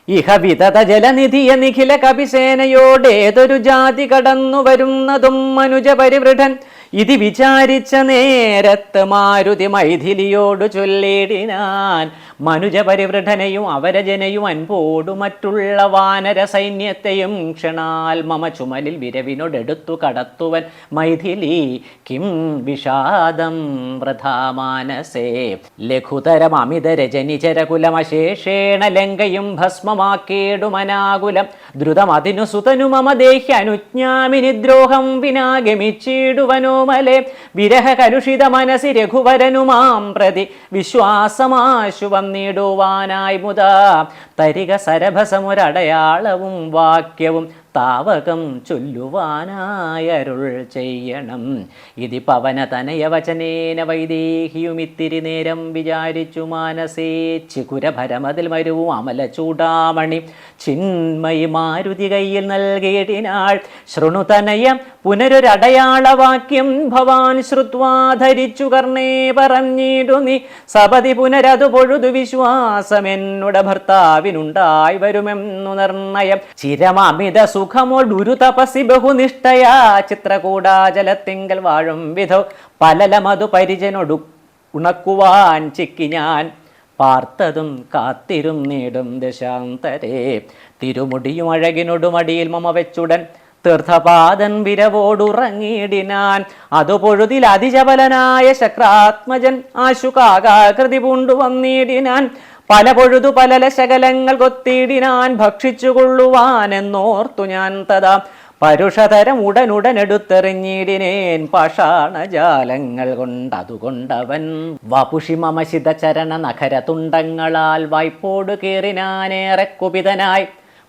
C: ഇഹ വിതത ജലനിധിയ നിഖില കപിസേനയോടേതൊരു ജാതി കടന്നു വരുന്നതും മനുജ പരിവൃഢൻ ഇതി വിചാരിച്ച നേരത്ത് മാരുതി മൈഥിലിയോടു ചൊല്ലിടിനാൻ. മനുജ പരിവൃഢനെയും അവരജനെയും അൻപോടു മറ്റുള്ള വാനര സൈന്യത്തെയും ക്ഷണാൽ മമ ചുമലിൽ വിരവിനോടെടുത്തു കടത്തുവൻ മൈഥിലി കിം വിഷാദം വൃഥാമാനസേ. ലഘുതരം അമിത രജനിചരകുലമശേഷേണ ലങ്കയും ഭസ്മമാക്കേടുമനാകുലം ദ്രുതം അതിനു സുതനു മമ ദേഹ്യ അനുജ്ഞാമിനി ദ്രോഹം വിനാഗമിച്ചിടുവനോ മലേ. വിരഹ കലുഷിത മനസി രഘുവരനുമാം പ്രതി വിശ്വാസമാശു വന്നിടുവാനായി മുതാ തരിക സരഭസമൊരടയാളവും വാക്യവും താവകം ചൊല്ലുവാനായരുൾ ചെയ്യണം. ഇതി പവന തനയ വചനേന വൈദേഹിയുമിത്തിരി നേരം വിചാരിച്ചു മാനസേ. ചികുരഭരമതിൽ മരുവും അമല ചൂടാമണി ചിന്മയി മാരുതി കയ്യിൽ നൽകിയിടിനാൾ. ശൃണുതനയ പുനരൊരടയാളവാക്യം ഭവാൻ ശ്രുത്വാ ധരിച്ചു കർണേ പറഞ്ഞിടു നീ. സപതി പുനരതു പൊഴുതു വിശ്വാസമെന്നുടെ ഭർത്താവിനുണ്ടായി വരുമെന്നു നിർണയം. ചിരമമിത സുഖമോടുരു തപസി ബഹുനിഷ്ഠയാ ചിത്രകൂടാചലത്തിങ്കൽ വാഴും വിധോ പലലമതു പരിചനൊടു ഉണക്കുവാൻ ചിക്കി ഞാൻ പാർത്തതും കാത്തിരും നേടും ദശാന്തരേ. തിരുമുടിയും അഴകിനൊടുമടിയിൽ മമ വെച്ചുടൻ തീർത്ഥപാദൻ വിരവോടുറങ്ങിയിടിനാൻ. അതു പൊഴുതിൽ അതിജബലനായ ശക്രാത്മജൻ ആശുകാകൃതി പൂണ്ടു വന്നിടിനാൻ. പല പൊഴുതു പല ശകലങ്ങൾ കൊത്തിയിടിനാൻ ഭക്ഷിച്ചുകൊള്ളുവാൻ എന്നോർത്തു ഞാൻ തഥാ പരുഷതരം ഉടനുടനെടുത്തെറിഞ്ഞിടിനേൻ പാഷാണജാലങ്ങൾ കൊണ്ടതുകൊണ്ടവൻ വപുഷി മമശിത ചരണ നഖര തുണ്ടങ്ങളാൽ വായ്പോടു കയറിനാനേറെ കുപിതനായി.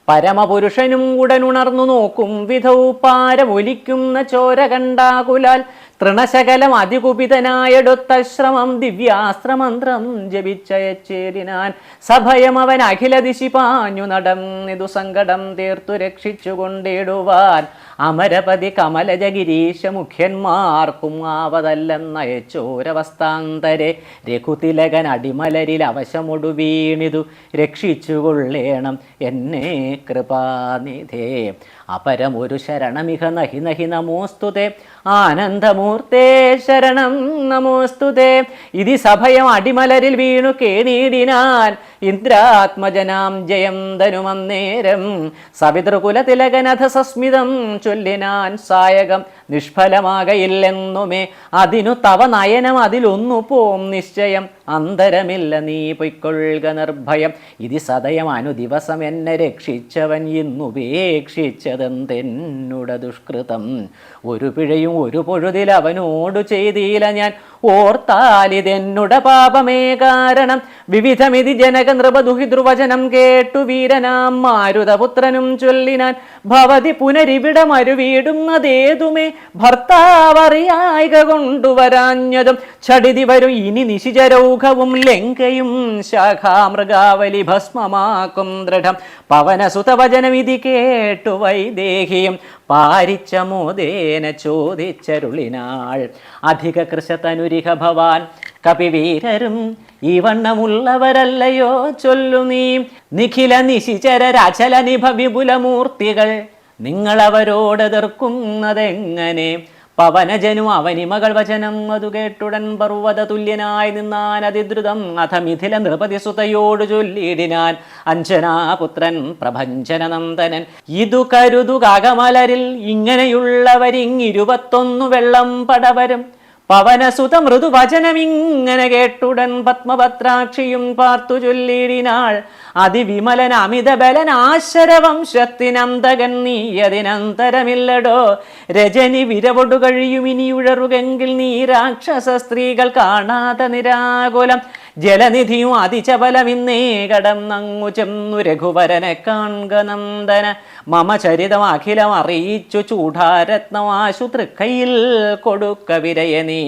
C: പരമപുരുഷനും ഉടനുണർന്നു നോക്കും വിധൗ പാരമൊലിക്കുന്ന ചോര കണ്ടാകുലാൽ തൃണശകലം അതികുപിതനായെടുത്ത ശ്രമം ദിവ്യാസ്ത്രമന്ത്രം ജപിച്ചയച്ചേരിനാൻ. സഭയം അവൻ അഖില ദിശി പാഞ്ഞു നടന്നിതു സങ്കടം തീർത്തു രക്ഷിച്ചുകൊണ്ടിടുവാൻ. അമരപതി കമലജ ഗിരീശ മുഖ്യന്മാർക്കും ആവതല്ലെന്നയച്ചോരവസ്ഥാന്തരെ രഘുതിലകൻ അടിമലരിൽ അവശമൊടു വീണിതു രക്ഷിച്ചുകൊള്ളേണം എന്നെ കൃപാനിധേ. അപരമൊരു ശരണമിഹ നഹി നഹി നമോസ്തുതേ ആനന്ദമൂർത്തേ ശരണം നമോസ്തുതേ. ഇതി സഭയം അടിമലരിൽ വീണു കേണീടിനാൻ ഇന്ദ്രാത്മജനാം ജയന്തനുമന്നേരം. സവിതൃകുലതിലകനഥ സസ്മിതം ചൊല്ലിനാൻ സായകം നിഷ്ഫലമാകയില്ലെന്നുമേ. അതിനു തവ നയനം അതിലൊന്നു പോം നിശ്ചയം അന്തരമില്ല നീ പൊയ്ക്കൊള്ളുക നിർഭയം. ഇതി സദയം അനുദിവസം എന്നെ രക്ഷിച്ചവൻ ഇന്നുപേക്ഷിച്ചതെന്തെന്നുട ദുഷ്കൃതം. ഒരു പിഴയും ഒരു പൊഴുതിൽ അവനോടു ചെയ്തില്ല ഞാൻ ഓർത്താലിതെന്നുട പാപമേ കാരണം. വിവിധമിതി ജനക നൃപദുഹിദ്രുവചനം കേട്ടു വീരനാം മാരുതപുത്രനും ചൊല്ലിനാൻ ഭവതി പുനരിവിടമരുവീടുന്നതേതുമേ ഭർത്താവറിയായിക കൊണ്ടുവരാഞ്ഞതും ഛടിതി വരും ഇനി നിശിചരൗഘവും ലങ്കയും ശാഖാമൃഗാവലി ഭസ്മമാക്കും ദൃഢം. പവനസുതവചനം ഇതി കേട്ടു വൈദേഹിയും പാരിച്ച മോദേന ചോദിച്ചരുളിനാൾ. അധിക കൃശതനുരിഹ ഭവാൻ കപിവീരരും ഈ വണ്ണമുള്ളവരല്ലയോ ചൊല്ലു നീ. നിഖില നിശിചരരചല നിഭ വിപുലമൂർത്തികൾ നിങ്ങളവരോട് എതിർക്കുന്നതെങ്ങനെ. പവനജനു അവനിമകൾ വചനം അതു കേട്ടുടൻ പർവ്വത തുല്യനായി നിന്നാൻ അതിദ്രുതം. അഥ മിഥില നൃപതി സുതയോടു ചൊല്ലിടിനാൻ അഞ്ജനാപുത്രൻ പ്രഭഞ്ജനനന്ദനൻ. ഇതു കരുതുകമലരിൽ ഇങ്ങനെയുള്ളവരിങ്ങിരുപത്തൊന്നു വെള്ളം പടവരും. പവനസുത മൃദുവചനമിങ്ങനെ കേട്ടുടൻ പത്മപത്രാക്ഷിയും പാർത്തു ചൊല്ലിടിനാൾ. അതിവിമലൻ അമിത ബലൻ ആശരവംശത്തിനന്തകൻ നീയതിനന്തരമില്ലടോ. രജനി വിരവൊടു കഴിയുമിനിയുഴറുകെങ്കിൽ നീ രാക്ഷസ സ്ത്രീകൾ കാണാതെ നിരാകുലം. ജലനിധിയും അതിചബലമിന്നേ കടന്നങ്ങു ചെന്നു രഘുവരനെ കാൺക നന്ദന. മമ ചരിതം അഖിലം അറിയിച്ചു ചൂഢാരത്നമാശു തൃക്കയിൽ കൊടുക്ക വിരയ നീ നീ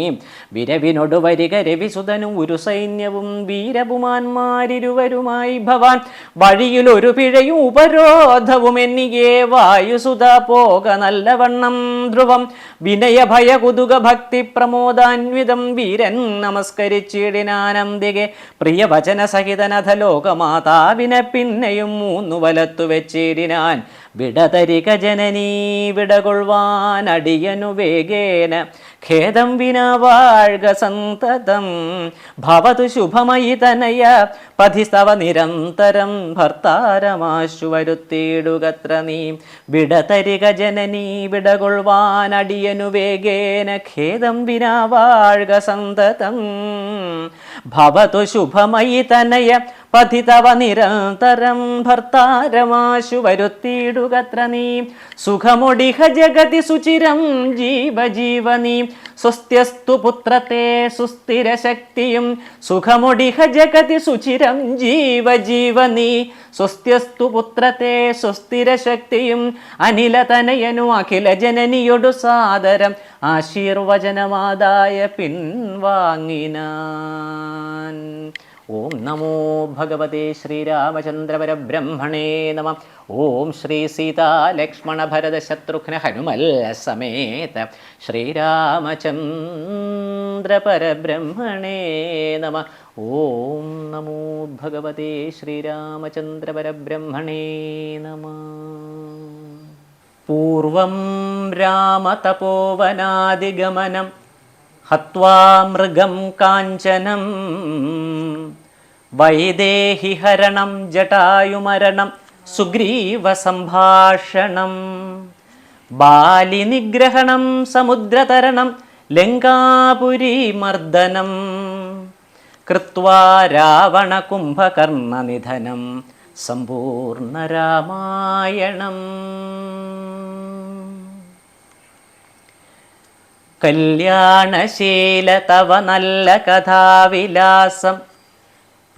C: വിരവിനൊടു വരിക രവിസുതനും ഒരു സൈന്യവും വീരപുമാന്മാരിരുവരുമായി ഭവാൻ വഴിയിലൊരു പിഴയും ഉപരോധവും എന്നിയേ വായുസുത പോക നല്ലവണ്ണം ധ്രുവം വിനയഭയ കുതുക ഭക്തി പ്രമോദാന്വിതം വീരൻ നമസ്കരിച്ചിടിനാനന്ദികെ പ്രിയവചന സഹിതനഥ ലോകമാതാവിനെ പിന്നെയും മൂന്നു വലത്തു വെച്ചിടിനാൻ വിടതരിക ജനനീ വിടകൊള്ളുവാൻ അടിയനു വേഗേന ഖേദം വിനാ വാഴ്ക സന്തതം ഭവതു ശുഭമയി തനയ പഥിസ്തവ നിരന്തരം ഭർത്താരമാശു വരുത്തിയിടുകത്ര നീ വിടതരിക ജനനീ വിടകൊള്ളുവാൻ അടിയനു വേഗേന ഖേദം വിനാ വാഴ്ക സന്തതം ഭവതു ശുഭമയി തനയ പഥിതവ നിരന്തരം ഭർത്താരമാശു വരുത്തിയിടുകത്ര നീ സുഖമൊടിഹ ജഗതി സുചിരം ജീവജീവനീ സ്വസ്ത്യസ്തു പുത്രത്തെ സുസ്ഥിരശക്തിയും സുഖമൊടിഹ ജഗതി സുചിരം ജീവജീവനീ സ്വസ്ത്യസ്തു പുത്രത്തെ സുസ്ഥിരശക്തിയും അനിലതനയനു അഖില ജനനിയൊടു സാദരം ആശീർവചനമാതായ പിൻവാങ്ങിനാൻ. ഓം നമോ ഭഗവതേ ശ്രീരാമചന്ദ്ര പരബ്രഹ്മണേ നമ. ഓം ശ്രീ സീതാ ലക്ഷ്മണ ഭരത ശത്രുഘ്ന ഹനുമൽ സമേത ശ്രീരാമചന്ദ്ര പരബ്രഹ്മണേ നമ. ഓം നമോ ഭഗവതേ ശ്രീരാമചന്ദ്ര പരബ്രഹ്മണേ നമ. പൂർവം രാമതപോവനാദിഗമനം ഹത്വാ മൃഗം കാഞ്ചനം വൈദേഹി ഹരണം ജടായുമരണം സുഗ്രീവ സംഭാഷണം ബാലിനിഗ്രഹണം സമുദ്രതരണം ലങ്കാപുരി മർദ്ദനം കൃത്വാ രാവണ കുംഭകർണനിധനം സമ്പൂർണ്ണ രാമായണം. കല്യാണശീല തവ നല്ല കഥാവിലാസം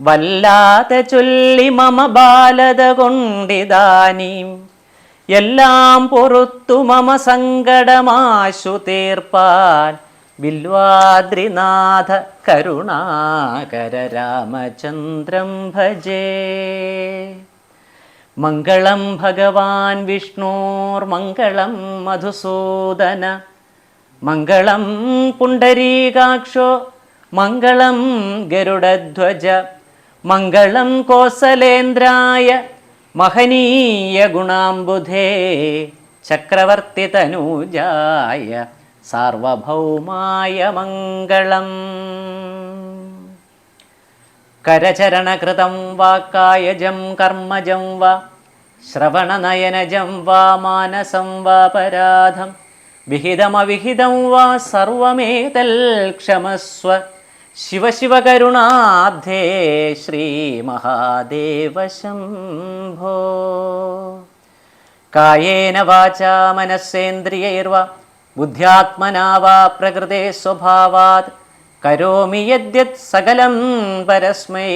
C: വല്ലാതെ ചൊല്ലി മമ ബാലത കൊണ്ടിതാനീം എല്ലാം പൊറുത്തു മമ സങ്കടമാശു തീർപ്പാൻ ബില്വാദ്രിനാഥ കരുണാകര രാമചന്ദ്രം ഭജേ. മംഗളം ഭഗവാൻ വിഷ്ണോർമംഗളം മധുസൂദന മംഗളം പുണ്ടരീകാക്ഷോ മംഗളം ഗരുഡധ്വജ മംഗളം കോസലേന്ദ്രായ മഹനീയ ഗുണാംബുധേ ചക്രവർത്തി തനൂജായ സാർവഭൗമായ മംഗളം. കരചരണകൃതം വാ കായജം കർമ്മജം വാ ശ്രവണനയനജം വാ മാനസം വാ പരാധം വിഹിതമവിഹിതം വാ സർവമേതൽ ക്ഷമസ്വ ശിവ ശിവ കരുണാബ്ധേ ശ്രീ മഹാദേവ ശംഭോ. കായേന വാചാ മനസ്സേന്ദ്രിയൈർവാ ബുദ്ധ്യാത്മനാ വാ പ്രകൃതേ സ്വഭാവാത് കരോമി യദ്യത് സകലം പരസ്മൈ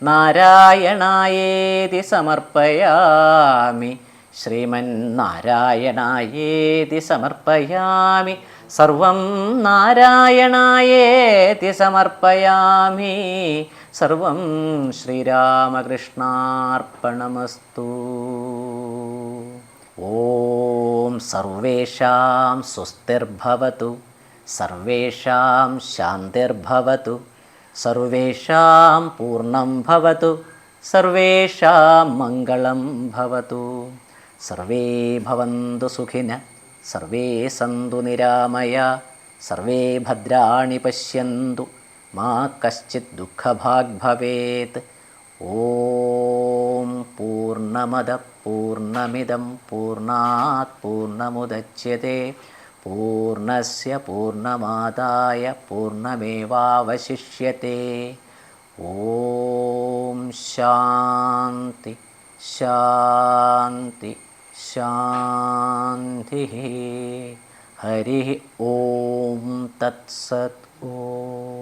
C: നാരായണായേതി സമർപ്പയാമി ശ്രീമന്നാരായണായേതി സമർപ്പയാമി സർവം നാരായണായേതി സമർപ്പയാമി സർവം ശ്രീരാമകൃഷ്ണാർപ്പണമസ്തു. ഓം സർവേഷാം സ്വസ്തിർഭവതു സർവേഷാം ശാന്തിർഭവതു സർവേഷാം പൂർണ്ണം ഭവതു സർവേഷാം മംഗളം ഭവതു. സർവേ ഭവന്തു സുഖിനഃ സർവേ സന്തു നിരാമയാ സർവേ ഭദ്രാണി പശ്യന്തു മാ കശ്ചിത് ദുഃഖഭാഗ് ഭവേത്. ഓം പൂർണ്ണമദ പൂർണ്ണമിദം പൂർണ്ണാത് പൂർണ്ണമുദച്യത്തെ പൂർണ്ണസ്യ പൂർണ്ണമാദായ പൂർണ്ണമേവാവശിഷ്യത്തെ. ഓം ശാന്തി ശാന്തി ശാന്തി. ഹരി ഓം തത്സത്. ഓം